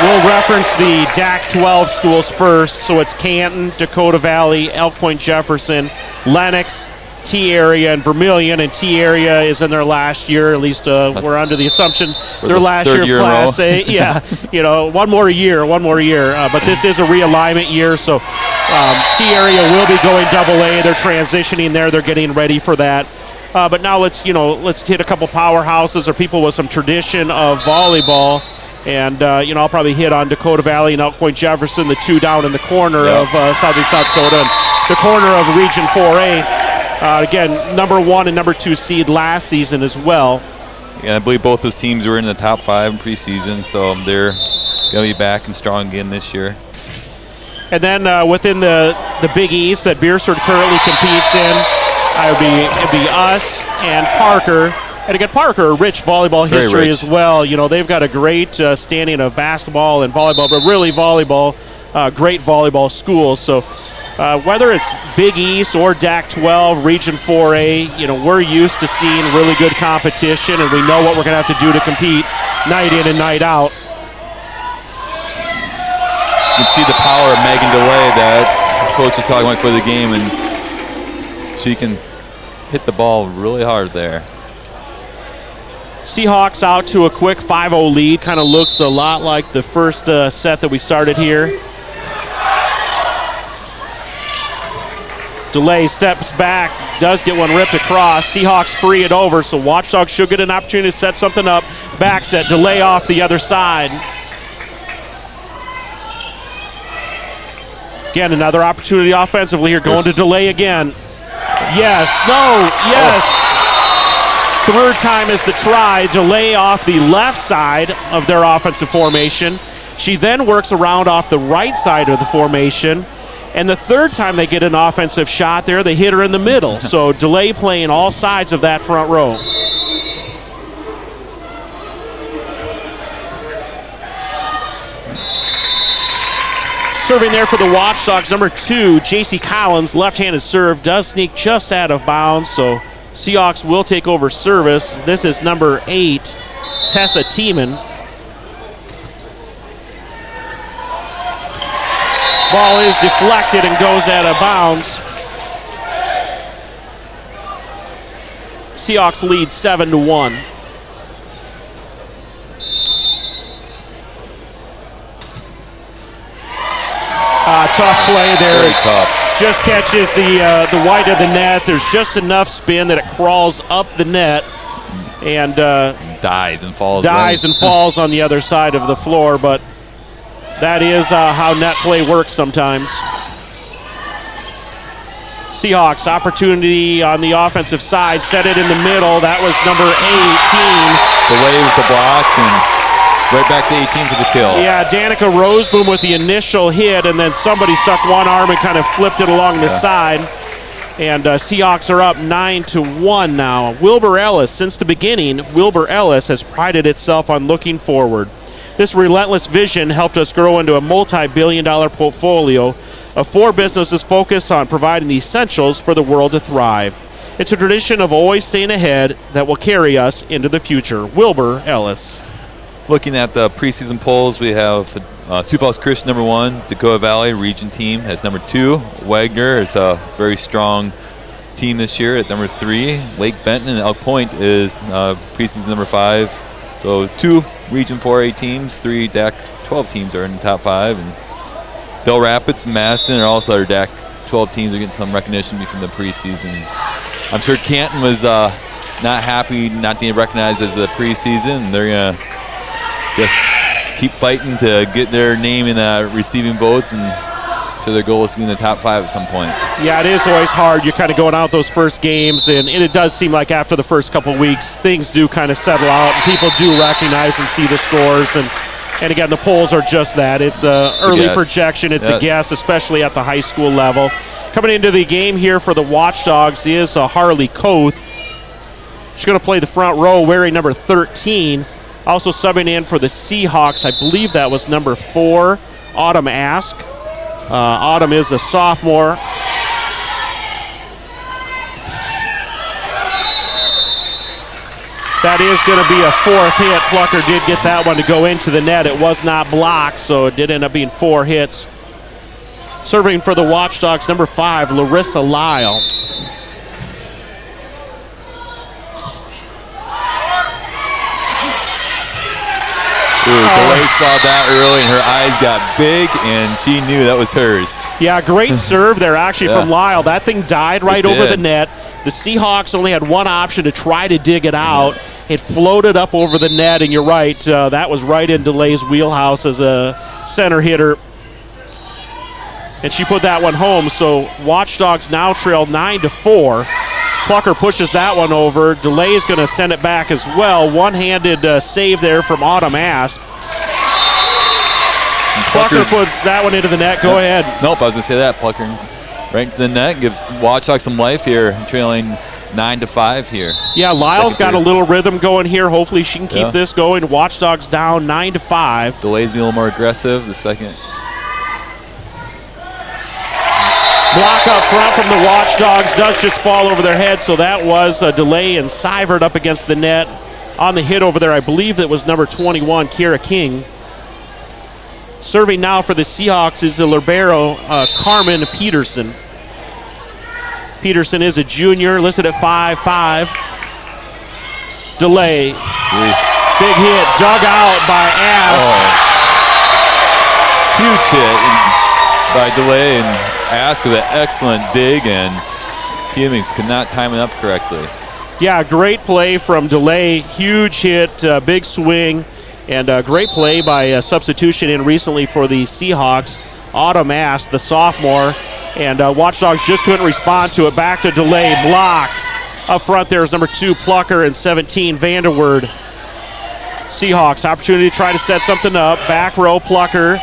we'll reference the DAC-12 schools first. So it's Canton, Dakota Valley, Elk Point Jefferson, Lenox, T-Area, and Vermilion. And T-Area is in their last year, at least we're under the assumption their last year of Class A. Yeah, one more year. But this is a realignment year, so T-Area will be going AA. They're transitioning there. They're getting ready for that. But now let's hit a couple powerhouses or people with some tradition of volleyball. And, I'll probably hit on Dakota Valley and Elk Point Jefferson, the two down in the corner of Southeast South Dakota, and the corner of Region 4A. Again, number 1 and number 2 seed last season as well.
Yeah, I believe both those teams were in the top 5 in preseason, so they're going to be back and strong again this year.
And then within the Big East that Beersford currently competes in, it'd be us and Parker. And again, Parker, a rich volleyball history as well. They've got a great standing of basketball and volleyball, but really volleyball, great volleyball schools. So whether it's Big East or DAC-12, Region 4A, we're used to seeing really good competition, and we know what we're going to have to do to compete night in and night out.
You can see the power of Megan DeLay that coach was talking about for the game, and she can hit the ball really hard there.
Seahawks out to a quick 5-0 lead. Kind of looks a lot like the first set that we started here. DeLay steps back, does get one ripped across. Seahawks free it over, so Watchdogs should get an opportunity to set something up. Back set, DeLay off the other side. Again, another opportunity offensively here, going to DeLay again. Yes, no, yes. Third time is the try. DeLay off the left side of their offensive formation. She then works around off the right side of the formation. And the third time they get an offensive shot there, they hit her in the middle. So DeLay playing all sides of that front row. Serving there for the Watchdogs, number 2, J.C. Collins, left-handed serve, does sneak just out of bounds, so Seahawks will take over service. This is number 8, Tessa Tiemann. Ball is deflected and goes out of bounds. Seahawks lead 7-1. Tough play there.
Very tough.
Just catches the white of the net. There's just enough spin that it crawls up the net and
dies and falls.
And falls on the other side of the floor. But that is how net play works sometimes. Seahawks opportunity on the offensive side. Set it in the middle. That was number 18.
Delay with the block and right back to 18 for the kill.
Yeah, Danica Roseboom with the initial hit, and then somebody stuck one arm and kind of flipped it along the side. And Seahawks are up 9-1 now. Wilbur Ellis, since the beginning, Wilbur Ellis has prided itself on looking forward. This relentless vision helped us grow into a multi-billion-dollar portfolio of 4 businesses focused on providing the essentials for the world to thrive. It's a tradition of always staying ahead that will carry us into the future. Wilbur Ellis.
Looking at the preseason polls, we have Sioux Falls Christian number 1, Dakota Valley region team as number 2. Wagner is a very strong team this year at number 3. Lake Benton and Elk Point is preseason number 5. So 2 region 4A teams, 3 DAC 12 teams are in the top 5. And Bell Rapids and Madison are also our DAC 12 teams are getting some recognition from the preseason. I'm sure Canton was not happy not being recognized as the preseason. They're going to just keep fighting to get their name in receiving votes, and so their goal is to be in the top 5 at some point. Yeah, it is always hard. You're kind of going out those first games, and it does seem like after the first couple of weeks, things do kind of settle out, and people do recognize and see the scores. And again, the polls are just that. It's an early projection. It's a guess, especially at the high school level. Coming into the game here for the Watchdogs is Harley Koth. She's going to play the front row wearing number 13. Also subbing in for the Seahawks, I believe that was number 4, Autumn Ask. Autumn is a sophomore. That is going to be a 4th hit. Plucker did get that one to go into the net. It was not blocked, so it did end up being 4 hits. Serving for the Watchdogs, number 5, Larissa Lyle. DeLay saw that early, and her eyes got big, and she knew that was hers. Yeah, great serve there, actually, from Lyle. That thing died right over the net. The Seahawks only had one option to try to dig it out. It floated up over the net, and you're right, that was right in DeLay's wheelhouse as a center hitter. And she put that one home, so Watchdogs now trail 9-4. Plucker pushes that one over. DeLay is going to send it back as well. One-handed save there from Autumn Ask. Plucker puts that one into the net. Go ahead. Nope, I was going to say that. Plucker right into the net. Gives Watchdogs some life here, trailing 9-5 here. Yeah, Lyle's got a little rhythm going here. Hopefully she can keep this going. Watchdogs down 9-5. DeLay's being a little more aggressive. The second. Block up front from the Watchdogs does just fall over their head, so that was a delay, and Seivert up against the net on the hit over there. I believe that was number 21, Kira King. Serving now for the Seahawks is the libero, Carmen Peterson. Peterson is a junior, listed at 5'5". Delay. Big hit, dug out by Ask. Huge hit by Delay, and Ask with an excellent dig, and Timmings could not time it up correctly. Yeah, great play from Delay. Huge hit, big swing, and great play by substitution in recently for the Seahawks. Autumn Ask, the sophomore, and Watchdogs just couldn't respond to it. Back to Delay, blocked. Up front there is number 2, Plucker, and 17, Vanderwerd. Seahawks, opportunity to try to set something up. Back row, Plucker.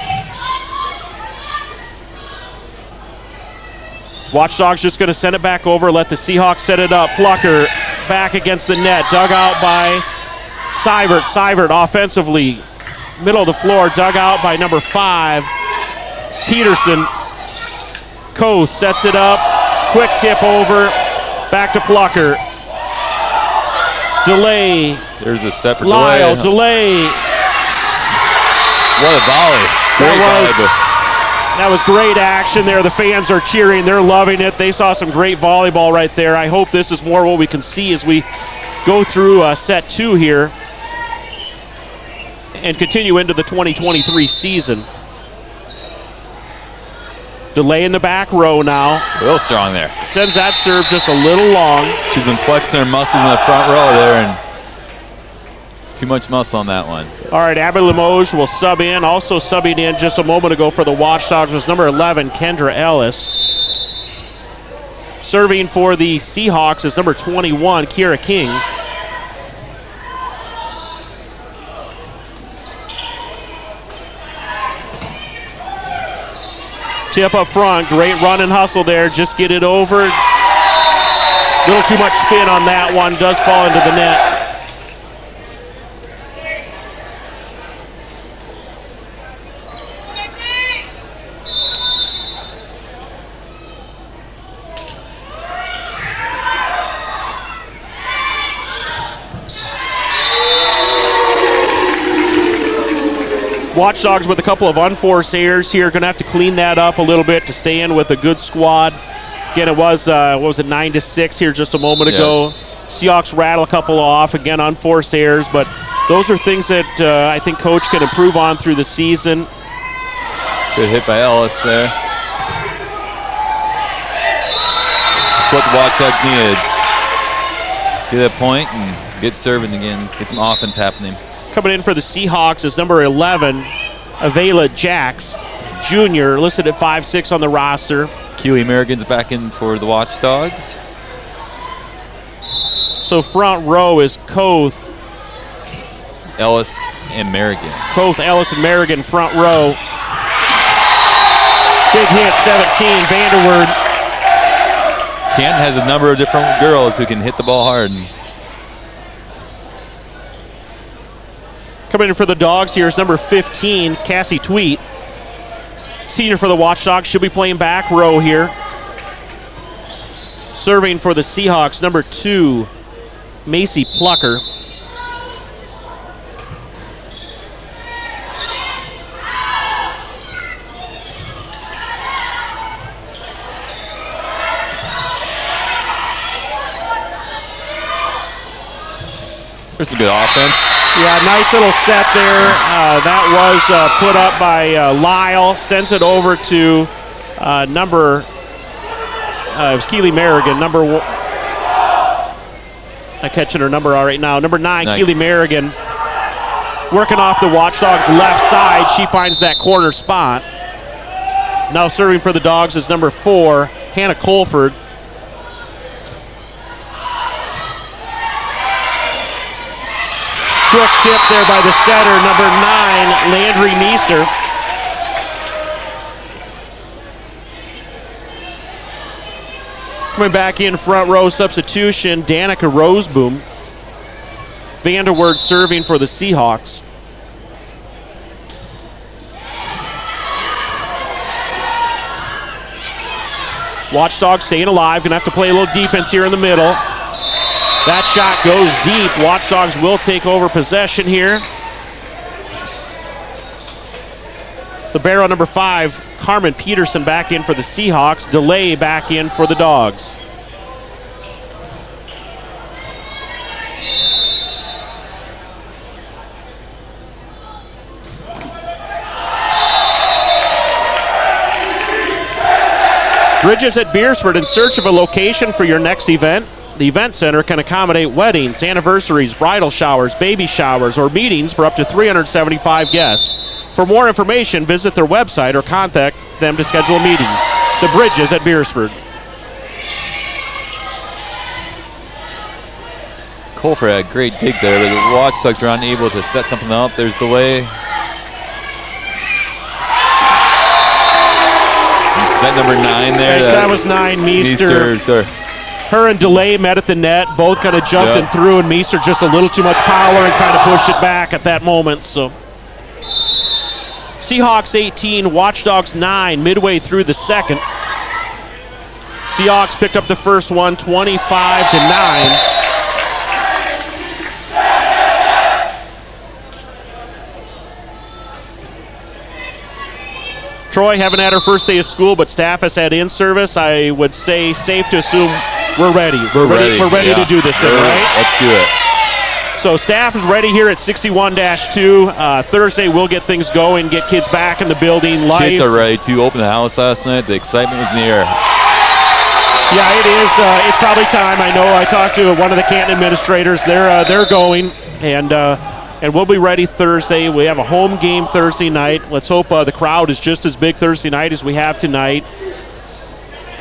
Watchdogs just going to send it back over, let the Seahawks set it up. Plucker back against the net, dug out by Seivert. Seivert offensively, middle of the floor, dug out by number 5, Peterson. Coe sets it up, quick tip over, back to Plucker.
Delay.
There's a set for
Lyle,
Delay.
Delay.
What a volley. Great volley.
That was great action there. The fans are cheering. They're loving it. They saw some great volleyball right there. I hope this is more what we can see as we go through set 2 here and continue into the 2023 season. Delay in the back row now.
Real strong there.
Sends that serve just a little long.
She's been flexing her muscles in the front row there, and too much muscle on that one.
All right, Abby Limoges will sub in. Also subbing in just a moment ago for the Watchdogs was number 11, Kendra Ellis. Serving for the Seahawks is number 21, Kira King. Tip up front, great run and hustle there. Just get it over. Little too much spin on that one. Does fall into the net. Watchdogs with a couple of unforced errors here. Going to have to clean that up a little bit to stay in with a good squad. Again, it was, 9-6 here just a moment ago. Seahawks rattle a couple off. Again, unforced errors. But those are things that I think Coach can improve on through the season.
Good hit by Ellis there. That's what the Watchdogs needed. Get that point and get serving again. Get some offense happening.
Coming in for the Seahawks is number 11, Avela Jacks, Jr., listed at 5'6" on the roster.
Keely American's back in for the Watchdogs.
So front row is Koth,
Ellis, and Merrigan.
Koth, Ellis, and Merrigan front row. Big hit, 17, Vanderwood.
Canton has a number of different girls who can hit the ball hard.
Coming in for the Dogs here is number 15, Cassie Tweet. Senior for the Watchdogs. She'll be playing back row here. Serving for the Seahawks, number 2, Macy Plucker.
There's some good offense.
Yeah, nice little set there. That was put up by Lyle. Sends it over to it was Keely Merrigan, number 1. I'm catching her number right now. Number 9, Keely Merrigan. Working off the Watchdogs' left side. She finds that corner spot. Now serving for the Dogs is number 4, Hannah Colford. Quick tip there by the setter, number 9, Landry Meester. Coming back in front row substitution, Danica Roseboom. Vanderwood serving for the Seahawks. Watchdogs staying alive, gonna have to play a little defense here in the middle. That shot goes deep. Watchdogs will take over possession here. Libero number 5, Carmen Peterson back in for the Seahawks. Delay back in for the Dogs. Bridges at Beersford in search of a location for your next event. The event center can accommodate weddings, anniversaries, bridal showers, baby showers, or meetings for up to 375 guests. For more information, visit their website or contact them to schedule a meeting. The Bridges at Beersford.
Colford had a great dig there, but the Watchdogs were unable to set something up. There's Delay. Is that number 9 there?
That was 9, Meester.
Meester, sorry.
Her and Delay met at the net. Both kind of jumped and through, and Meester just a little too much power and kind of pushed it back at that moment. So Seahawks 18, Watchdogs 9, midway through the second. Seahawks picked up the first one, 25-9. Troy, haven't had our first day of school, but staff has had in-service. I would say safe to assume we're ready.
We're ready.
We're ready to do this thing, right?
Let's do it.
So staff is ready here at 61-2. Thursday we'll get things going, get kids back in the building.
Kids are ready to open the house last night. The excitement was in the air.
Yeah, it is. It's probably time. I know I talked to one of the Canton administrators. They're going, and we'll be ready Thursday. We have a home game Thursday night. Let's hope the crowd is just as big Thursday night as we have tonight.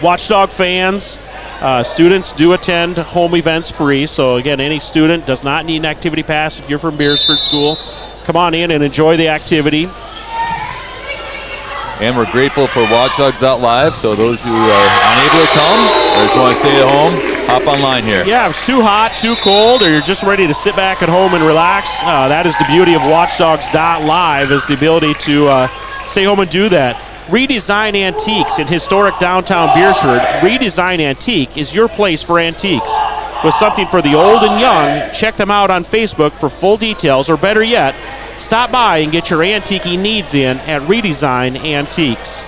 Watchdog fans, students do attend home events free. So, again, any student does not need an activity pass if you're from Beersford School. Come on in and enjoy the activity.
And we're grateful for Watchdogs.live. So those who are unable to come or just want to stay at home, hop online here.
Yeah, if it's too hot, too cold, or you're just ready to sit back at home and relax, that is the beauty of Watchdogs.live, is the ability to stay home and do that. Redesign Antiques in historic downtown Beersford. Redesign Antique is your place for antiques. With something for the old and young, check them out on Facebook for full details, or better yet, stop by and get your antiquing needs in at Redesign Antiques.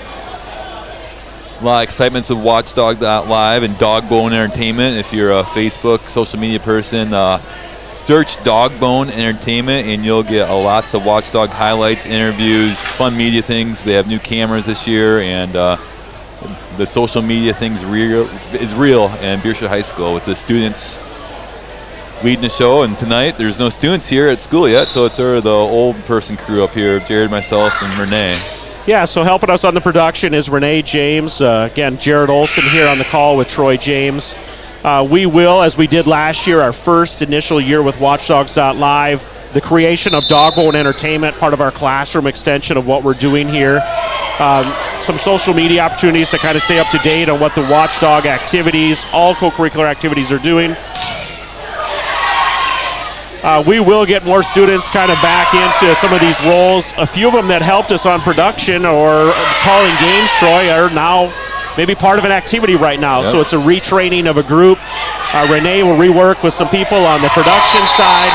A lot of excitements of Watchdog.live and Dogbone Entertainment. If you're a Facebook social media person, search Dogbone Entertainment and you'll get lots of Watchdog highlights, interviews, fun media things. They have new cameras this year, and the social media thing is real in Beersford High School with the students leading the show. And tonight there's no students here at school yet, so it's the old person crew up here, Jared, myself, and Renee.
Yeah, so helping us on the production is Renee James. Again, Jared Olson here on the call with Troy James. We will, as we did last year, our first initial year with Watchdogs.live, the creation of Dogbone Entertainment, part of our classroom extension of what we're doing here. Some social media opportunities to kind of stay up to date on what the Watchdog activities, all co-curricular activities are doing. We will get more students kind of back into some of these roles. A few of them that helped us on production or calling games, Troy, are now maybe part of an activity right now. Yes. So it's a retraining of a group. Renee will rework with some people on the production side.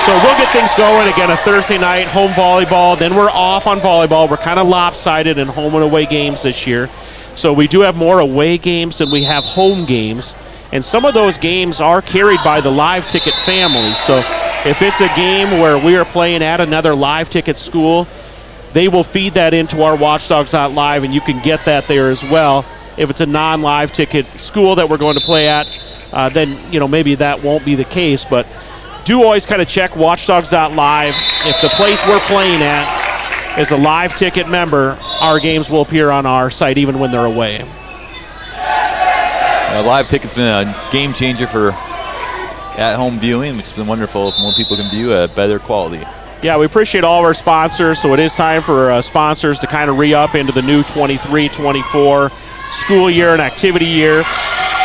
So we'll get things going. Again, a Thursday night, home volleyball. Then we're off on volleyball. We're kind of lopsided in home and away games this year. So we do have more away games than we have home games. And some of those games are carried by the live ticket family. So if it's a game where we are playing at another live ticket school, they will feed that into our Watchdogs.live, and you can get that there as well. If it's a non-live ticket school that we're going to play at, then maybe that won't be the case. But do always kind of check Watchdogs.live. If the place we're playing at is a live ticket member, our games will appear on our site even when they're away.
Live ticket's been a game changer for at-home viewing, which has been wonderful. More people can view at better quality.
Yeah, we appreciate all of our sponsors. So it is time for sponsors to kind of re-up into the new 23-24 school year and activity year.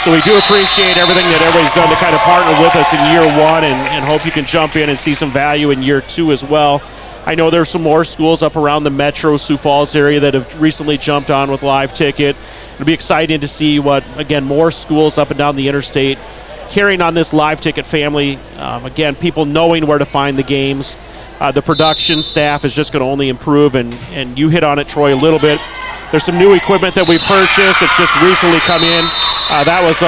So we do appreciate everything that everybody's done to kind of partner with us in year one, and hope you can jump in and see some value in year two as well. I know there's some more schools up around the Metro Sioux Falls area that have recently jumped on with live ticket. It'll be exciting to see more schools up and down the interstate carrying on this live ticket family. Again, people knowing where to find the games. The production staff is just going to only improve, and you hit on it, Troy, a little bit. There's some new equipment that we purchased. It's just recently come in. That was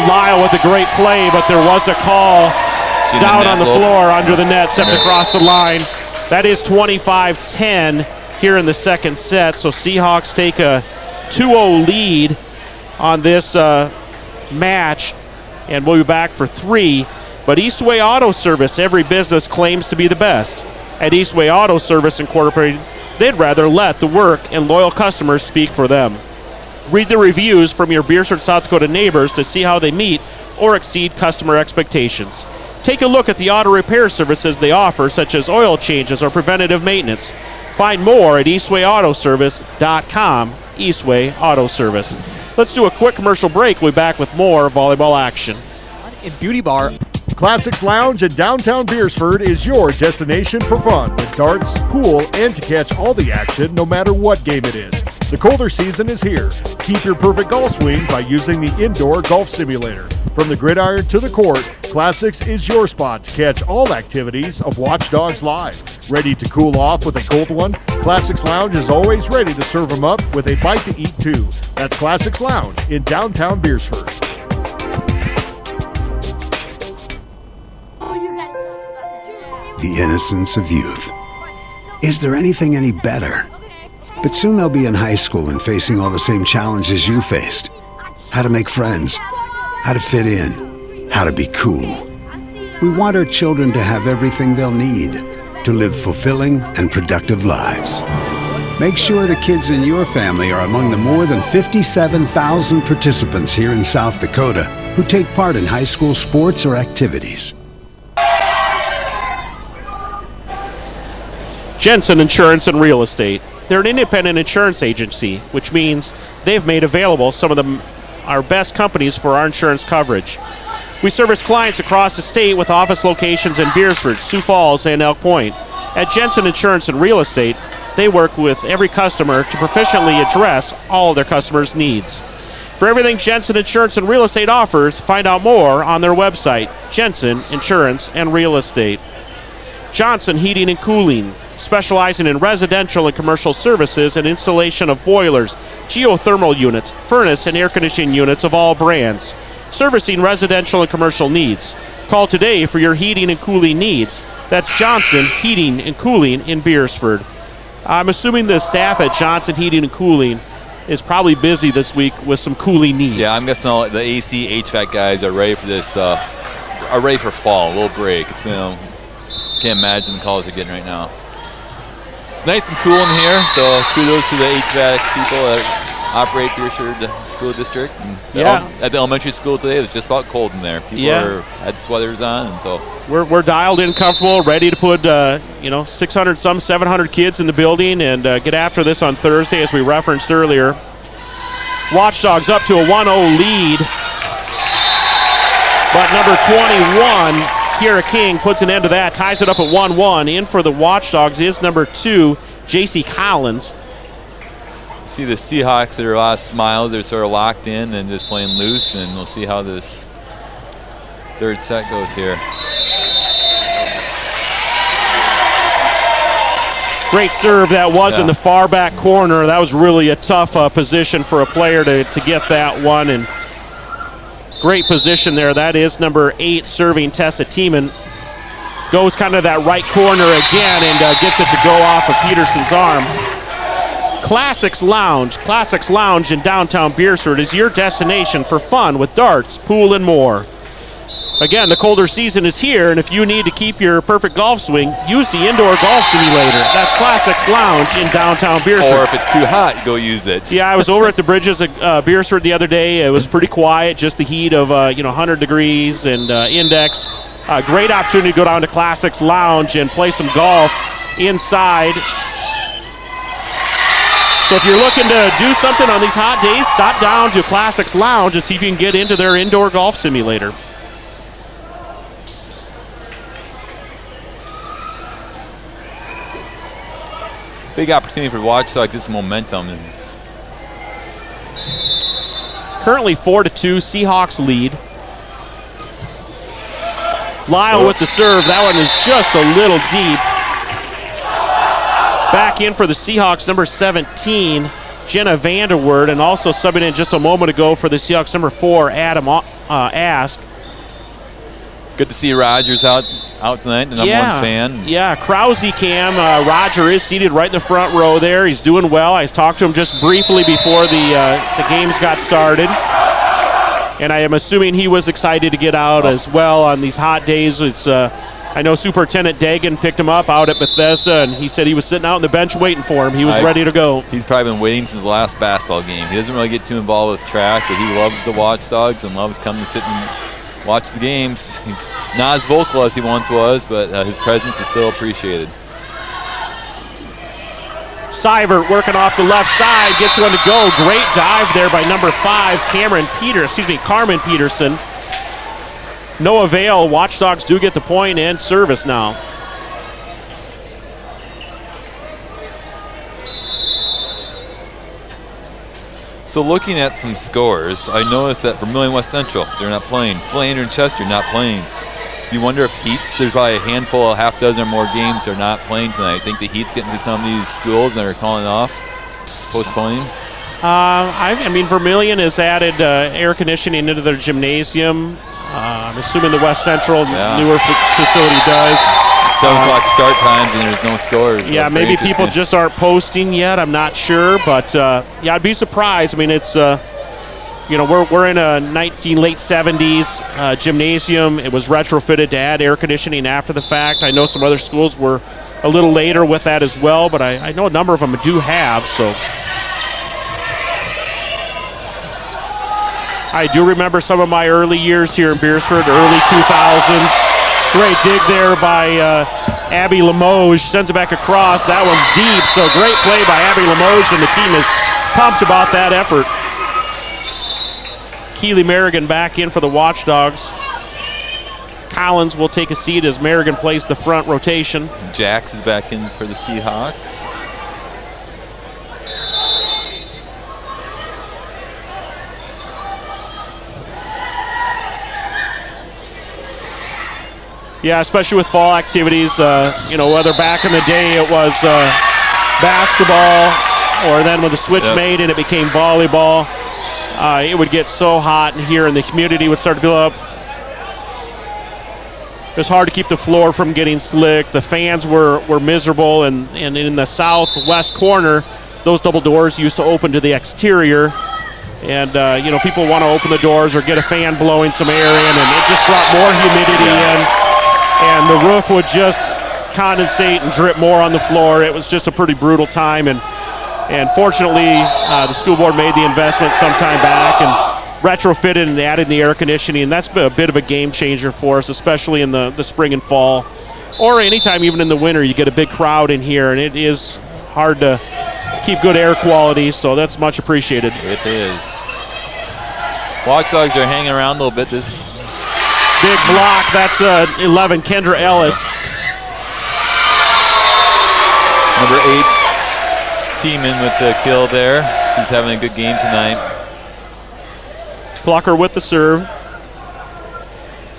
Lyle with a great play, but there was a call down on the floor under the net, stepped across the line. That is 25-10 here in the second set. So Seahawks take a 2-0 lead on this match, and we'll be back for three. But Eastway Auto Service, every business claims to be the best. At Eastway Auto Service Incorporated, they'd rather let the work and loyal customers speak for them. Read the reviews from your Beersford, South Dakota neighbors to see how they meet or exceed customer expectations. Take a look at the auto repair services they offer, such as oil changes or preventative maintenance. Find more at eastwayautoservice.com. Eastway Auto Service. Let's do a quick commercial break. We'll be back with more volleyball action.
In Beauty Bar,
Classics Lounge in downtown Beersford is your destination for fun with darts, pool, and to catch all the action no matter what game it is. The colder season is here. Keep your perfect golf swing by using the indoor golf simulator. From the gridiron to the court, Classics is your spot to catch all activities of Watchdogs Live. Ready to cool off with a cold one? Classics Lounge is always ready to serve them up with a bite to eat too. That's Classics Lounge in downtown Beersford.
The innocence of youth. Is there anything any better? But soon they'll be in high school and facing all the same challenges you faced. How to make friends, how to fit in, how to be cool. We want our children to have everything they'll need to live fulfilling and productive lives. Make sure the kids in your family are among the more than 57,000 participants here in South Dakota who take part in high school sports or activities.
Jensen Insurance and Real Estate. They're an independent insurance agency, which means they've made available some of our best companies for our insurance coverage. We service clients across the state with office locations in Beersford, Sioux Falls, and Elk Point. At Jensen Insurance and Real Estate, they work with every customer to proficiently address all of their customers' needs. For everything Jensen Insurance and Real Estate offers, find out more on their website, Jensen Insurance and Real Estate. Johnson Heating and Cooling, specializing in residential and commercial services and installation of boilers, geothermal units, furnace and air conditioning units of all brands, servicing residential and commercial needs. Call today for your heating and cooling needs. That's Johnson Heating and Cooling in Beersford. I'm assuming the staff at Johnson Heating and Cooling is probably busy this week with some cooling needs.
Yeah, I'm guessing all the AC, HVAC guys are ready for this, are ready for fall, a little break. It's been, can't imagine the calls they're getting right now. It's nice and cool in here, so kudos to the HVAC people that operate Beersford School District. And at the elementary school today, it was just about cold in there. People had sweaters on, and so
we're dialed in, comfortable, ready to put 600 some 700 kids in the building and get after this on Thursday, as we referenced earlier. Watchdogs up to a 1-0 lead, but number 21. Kiera King puts an end to that, ties it up at 1-1. In for the Watchdogs is number 2, J.C. Collins.
See the Seahawks, there are a lot of smiles. They're sort of locked in and just playing loose, and we'll see how this third set goes here.
Great serve that was in the far back corner. That was really a tough position for a player to get that one, and great position there. That is number 8 serving Tessa Tiemann. Goes kind of that right corner again and gets it to go off of Peterson's arm. Classics Lounge in downtown Beersford is your destination for fun with darts, pool, and more. Again, the colder season is here, and if you need to keep your perfect golf swing, use the indoor golf simulator. That's Classics Lounge in downtown Beersford.
Or if it's too hot, go use it.
Yeah, I was over at the Bridges at Beersford the other day. It was pretty quiet, just the heat of 100 degrees and index. Great opportunity to go down to Classics Lounge and play some golf inside. So if you're looking to do something on these hot days, stop down to Classics Lounge and see if you can get into their indoor golf simulator.
Big opportunity for Watchdogs to get some momentum.
Currently 4-2, Seahawks lead. Lyle with the serve. That one is just a little deep. Back in for the Seahawks, number 17, Jenna Vanderwoord, and also subbing in just a moment ago for the Seahawks, number 4, Adam Ask.
Good to see Rogers out tonight, the number 1 fan.
Yeah, Krause Cam. Roger is seated right in the front row there. He's doing well. I talked to him just briefly before the games got started. And I am assuming he was excited to get out as well on these hot days. It's I know Superintendent Dagan picked him up out at Bethesda, and he said he was sitting out on the bench waiting for him. He was ready to go.
He's probably been waiting since the last basketball game. He doesn't really get too involved with track, but he loves the Watchdogs and loves coming to sit and watch the games. He's not as vocal as he once was, but his presence is still appreciated.
Seivert working off the left side, gets one to go. Great dive there by number 5, Carmen Peterson. No avail. Watchdogs do get the point and service now.
So looking at some scores, I noticed that Vermilion West Central, they're not playing. Flander and Chester not playing. you wonder if Heat's, there's probably a handful, a half dozen or more games they're not playing tonight. I think the Heat's getting to some of these schools and they're calling off, postponing.
I mean, Vermilion has added air conditioning into their gymnasium. I'm assuming the West Central newer facility does.
7 o'clock start times and there's no scores.
Yeah, maybe people just aren't posting yet. I'm not sure, but yeah, I'd be surprised. I mean, it's we're in a late 70s gymnasium. It was retrofitted to add air conditioning after the fact. I know some other schools were a little later with that as well, but I know a number of them do have. So I do remember some of my early years here in Beersford, early 2000s. Great dig there by Abby Limoges. Sends it back across. That one's deep, so great play by Abby Limoges, and the team is pumped about that effort. Keely Merrigan back in for the Watchdogs. Collins will take a seat as Merrigan plays the front rotation.
Jax is back in for the Seahawks.
Yeah, especially with fall activities, whether back in the day it was basketball or then when the switch made and it became volleyball, it would get so hot in here and the humidity would start to build up. It was hard to keep the floor from getting slick. The fans were miserable, and in the southwest corner, those double doors used to open to the exterior. And, people want to open the doors or get a fan blowing some air in, and it just brought more humidity in. And the roof would just condensate and drip more on the floor. It was just a pretty brutal time. And fortunately, the school board made the investment some time back and retrofitted and added the air conditioning. And that's been a bit of a game changer for us, especially in the spring and fall. Or anytime, even in the winter, you get a big crowd in here. And it is hard to keep good air quality, so that's much appreciated.
It is. Watchdogs are hanging around a little bit. This
big block, that's 11, Kendra Ellis.
Number 8 team in with the kill there. She's having a good game tonight.
Plucker with the serve.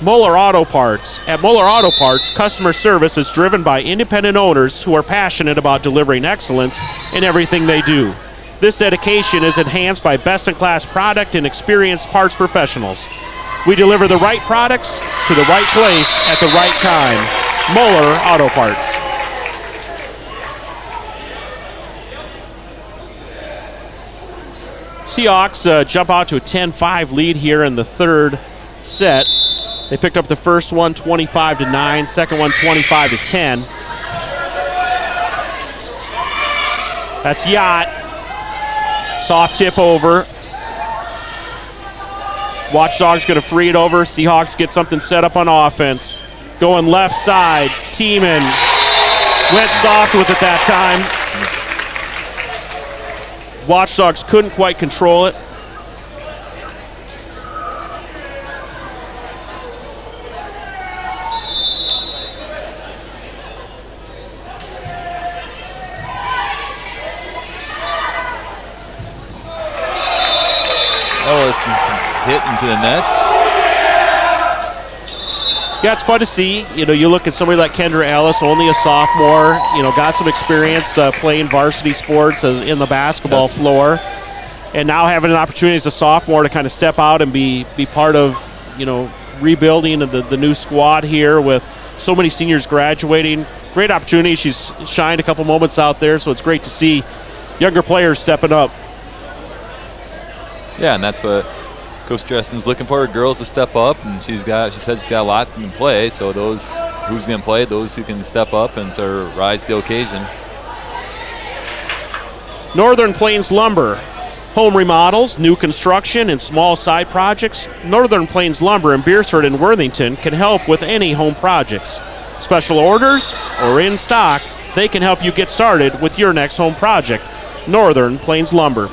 Moeller Auto Parts. At Moeller Auto Parts, customer service is driven by independent owners who are passionate about delivering excellence in everything they do. This dedication is enhanced by best-in-class product and experienced parts professionals. We deliver the right products to the right place at the right time. Moeller Auto Parts. Seahawks jump out to a 10-5 lead here in the third set. They picked up the first one 25-9, second one 25-10. That's Yacht. Soft tip over. Watchdogs going to free it over. Seahawks get something set up on offense. Going left side. Tiemann went soft with it that time. Watchdogs couldn't quite control it.
Hit into the net.
Yeah, it's fun to see. You look at somebody like Kendra Ellis, only a sophomore, got some experience playing varsity sports in the basketball floor. And now having an opportunity as a sophomore to kind of step out and be part of, rebuilding the new squad here with so many seniors graduating. Great opportunity. She's shined a couple moments out there, so it's great to see younger players stepping up.
Yeah, and that's what Coach Dresden's looking for, girls to step up, and she said she's got a lot to play, so those who's going to play, those who can step up and sort of rise to the occasion.
Northern Plains Lumber. Home remodels, new construction, and small side projects. Northern Plains Lumber in Beersford and Worthington can help with any home projects. Special orders or in stock, they can help you get started with your next home project. Northern Plains Lumber.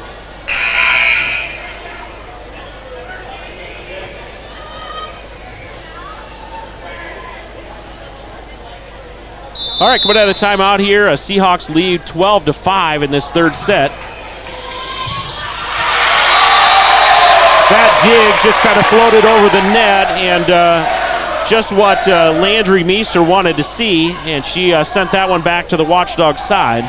All right, coming out of the timeout here, Seahawks lead 12-5 in this third set. That dig just kind of floated over the net, and Just what Landry Meester wanted to see, and she sent that one back to the Watchdogs side.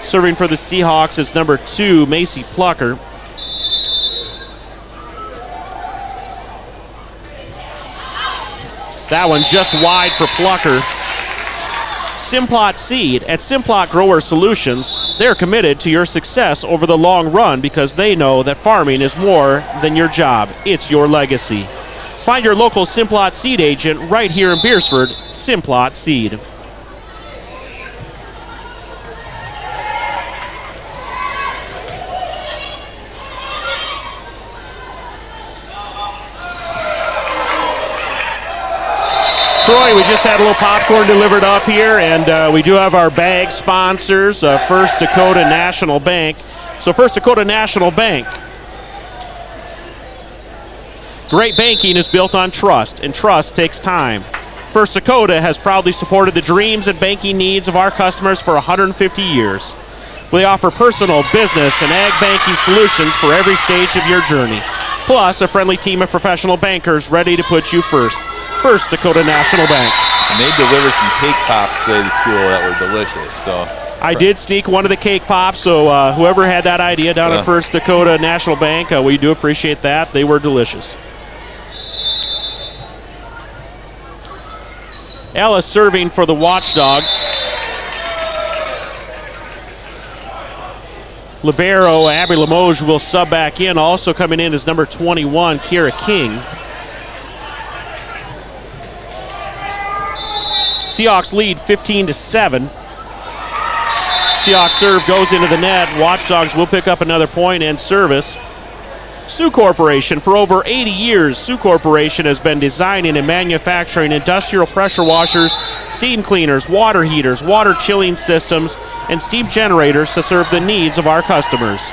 Serving for the Seahawks is number 2, Macy Plucker. That one just wide for Plucker. Simplot Seed. At Simplot Grower Solutions, they're committed to your success over the long run because they know that farming is more than your job. It's your legacy. Find your local Simplot Seed agent right here in Beersford, Simplot Seed. Troy, we just had a little popcorn delivered up here, and we do have our bag sponsors, First Dakota National Bank. So First Dakota National Bank. Great banking is built on trust, and trust takes time. First Dakota has proudly supported the dreams and banking needs of our customers for 150 years. We offer personal, business, and ag banking solutions for every stage of your journey. Plus, a friendly team of professional bankers ready to put you first. First Dakota National Bank.
And they delivered some cake pops today to school that were delicious. So
I did sneak one of the cake pops, so whoever had that idea down at First Dakota National Bank, we do appreciate that. They were delicious. Ellis serving for the Watchdogs. Libero Abby Limoges will sub back in. Also coming in is number 21, Kira King. Seahawks lead 15-7. Seahawks serve goes into the net. Watchdogs will pick up another point and service. Sioux Corporation. For over 80 years, Sioux Corporation has been designing and manufacturing industrial pressure washers, steam cleaners, water heaters, water chilling systems, and steam generators to serve the needs of our customers.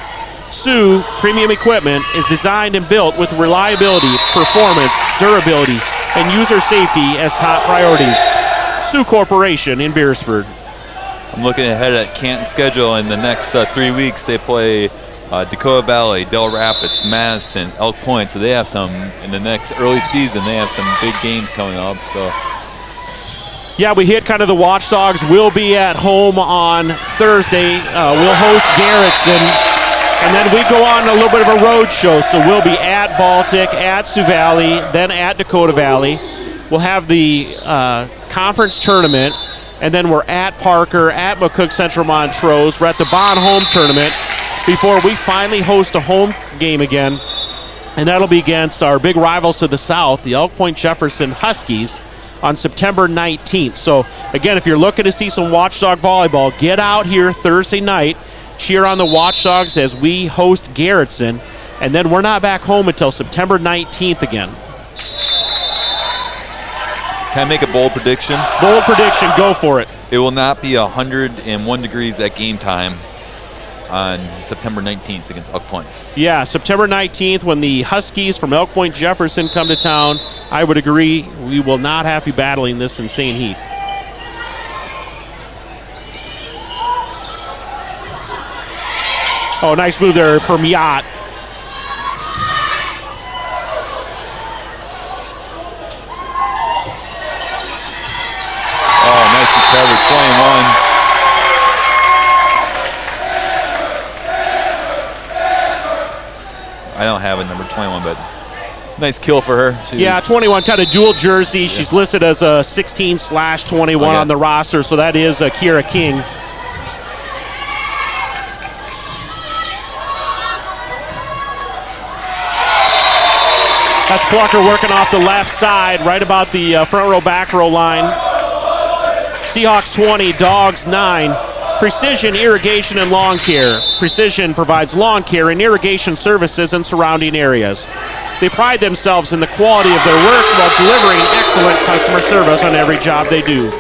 Sioux Premium Equipment is designed and built with reliability, performance, durability, and user safety as top priorities. Sioux Corporation in Beersford.
I'm looking ahead at Canton's schedule. In the next 3 weeks, they play Dakota Valley, Del Rapids, Madison, Elk Point. So they have some, in the next early season, they have some big games coming up. So
yeah, we hit kind of the Watchdogs. We'll be at home on Thursday. We'll host Garrettson, and then we go on a little bit of a road show. So we'll be at Baltic, at Sioux Valley, then at Dakota Valley. We'll have the conference tournament, and then we're at Parker, at McCook Central Montrose. We're at the Bond home tournament before we finally host a home game again, and that'll be against our big rivals to the south, the Elk Point Jefferson Huskies, on September 19th. So again, if you're looking to see some Watchdog volleyball, get out here Thursday night, cheer on the Watchdogs as we host Garrettson, and then we're not back home until September 19th again.
Can I make a bold prediction?
Bold prediction, go for it.
It will not be 101 degrees at game time on September 19th against Elk Point.
Yeah, September 19th when the Huskies from Elk Point Jefferson come to town, I would agree we will not have to be battling this insane heat. Oh, nice move there from Yacht.
Cover 21. I don't have a number 21, but nice kill for her.
Yeah, 21, kind of dual jersey. Yeah. She's listed as a 16/21 on the roster, so that is Kira King. That's Plucker working off the left side, right about the front row, back row line. Seahawks 20, Dogs 9. Precision Irrigation and Lawn Care. Precision provides lawn care and irrigation services in surrounding areas. They pride themselves in the quality of their work while delivering excellent customer service on every job they do.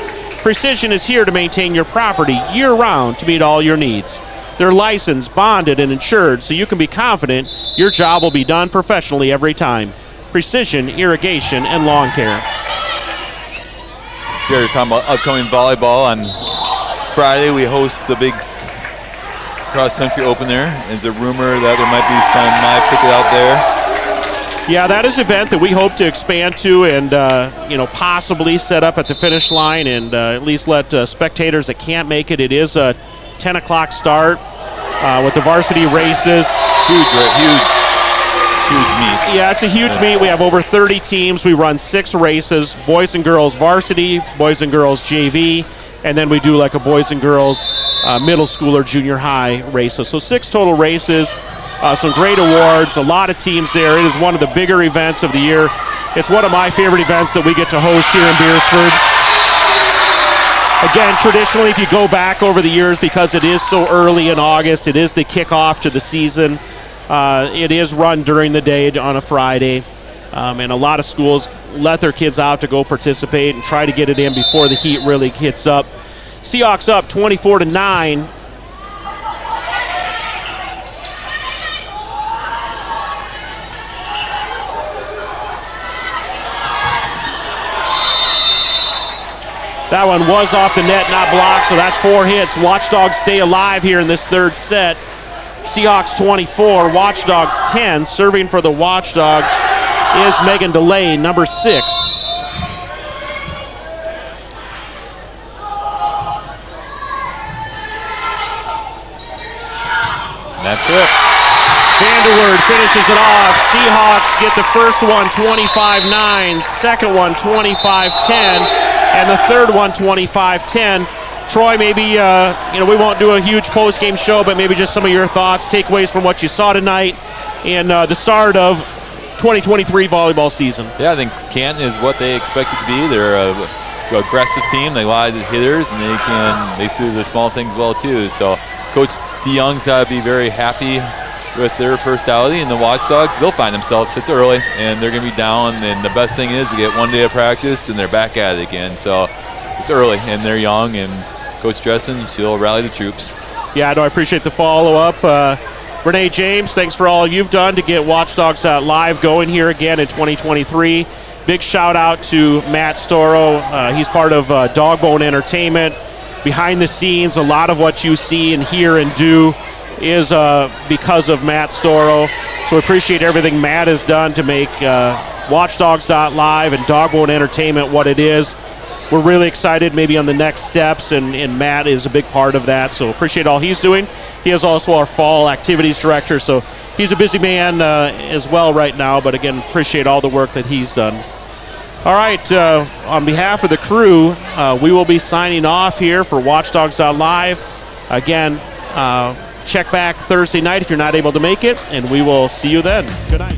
Precision is here to maintain your property year-round to meet all your needs. They're licensed, bonded, and insured, so you can be confident your job will be done professionally every time. Precision Irrigation and Lawn Care.
Jerry's talking about upcoming volleyball. On Friday, we host the big cross-country open there. There's a rumor that there might be some live ticket out there.
Yeah, that is an event that we hope to expand to and, possibly set up at the finish line and at least let spectators that can't make it. It is a 10 o'clock start with the varsity races.
Huge meet.
Yeah, it's a huge meet. We have over 30 teams. We run 6 races, boys and girls varsity, boys and girls JV, and then we do like a boys and girls middle school or junior high races. So 6 total races, some great awards, a lot of teams there. It is one of the bigger events of the year. It's one of my favorite events that we get to host here in Beersford. Again, traditionally, if you go back over the years, because it is so early in August, it is the kickoff to the season. It is run during the day on a Friday, and a lot of schools let their kids out to go participate and try to get it in before the heat really hits up. Seahawks up 24-9. That one was off the net, not blocked, so that's 4 hits. Watchdogs stay alive here in this third set. Seahawks 24, Watchdogs 10. Serving for the Watchdogs is Megan DeLay, number 6.
That's it.
Vanderwood finishes it off. Seahawks get the first one 25-9, second one 25-10, and the third one 25-10. Troy, maybe we won't do a huge post-game show, but maybe just some of your thoughts, takeaways from what you saw tonight and the start of 2023 volleyball season.
Yeah, I think Canton is what they expect it to be. They're an aggressive team. They lie the hitters, and they do the small things well too. So Coach DeYoung's got to be very happy with their first outing, and the Watchdogs, they'll find themselves. It's early, and they're going to be down, and the best thing is to get one day of practice, and they're back at it again. So it's early, and they're young, and Coach Dressen, she'll rally the troops.
Yeah, no, I appreciate the follow-up. Renee James, thanks for all you've done to get Watchdogs Live going here again in 2023. Big shout-out to Matt Storo. He's part of Dogbone Entertainment. Behind the scenes, a lot of what you see and hear and do is because of Matt Storo. So we appreciate everything Matt has done to make Watchdogs.live and Dogbone Entertainment what it is. We're really excited maybe on the next steps, and Matt is a big part of that, so appreciate all he's doing. He is also our fall activities director, so he's a busy man as well right now, but again, appreciate all the work that he's done. All right, on behalf of the crew, we will be signing off here for Watchdogs.live. Again, check back Thursday night if you're not able to make it, and we will see you then. Good night.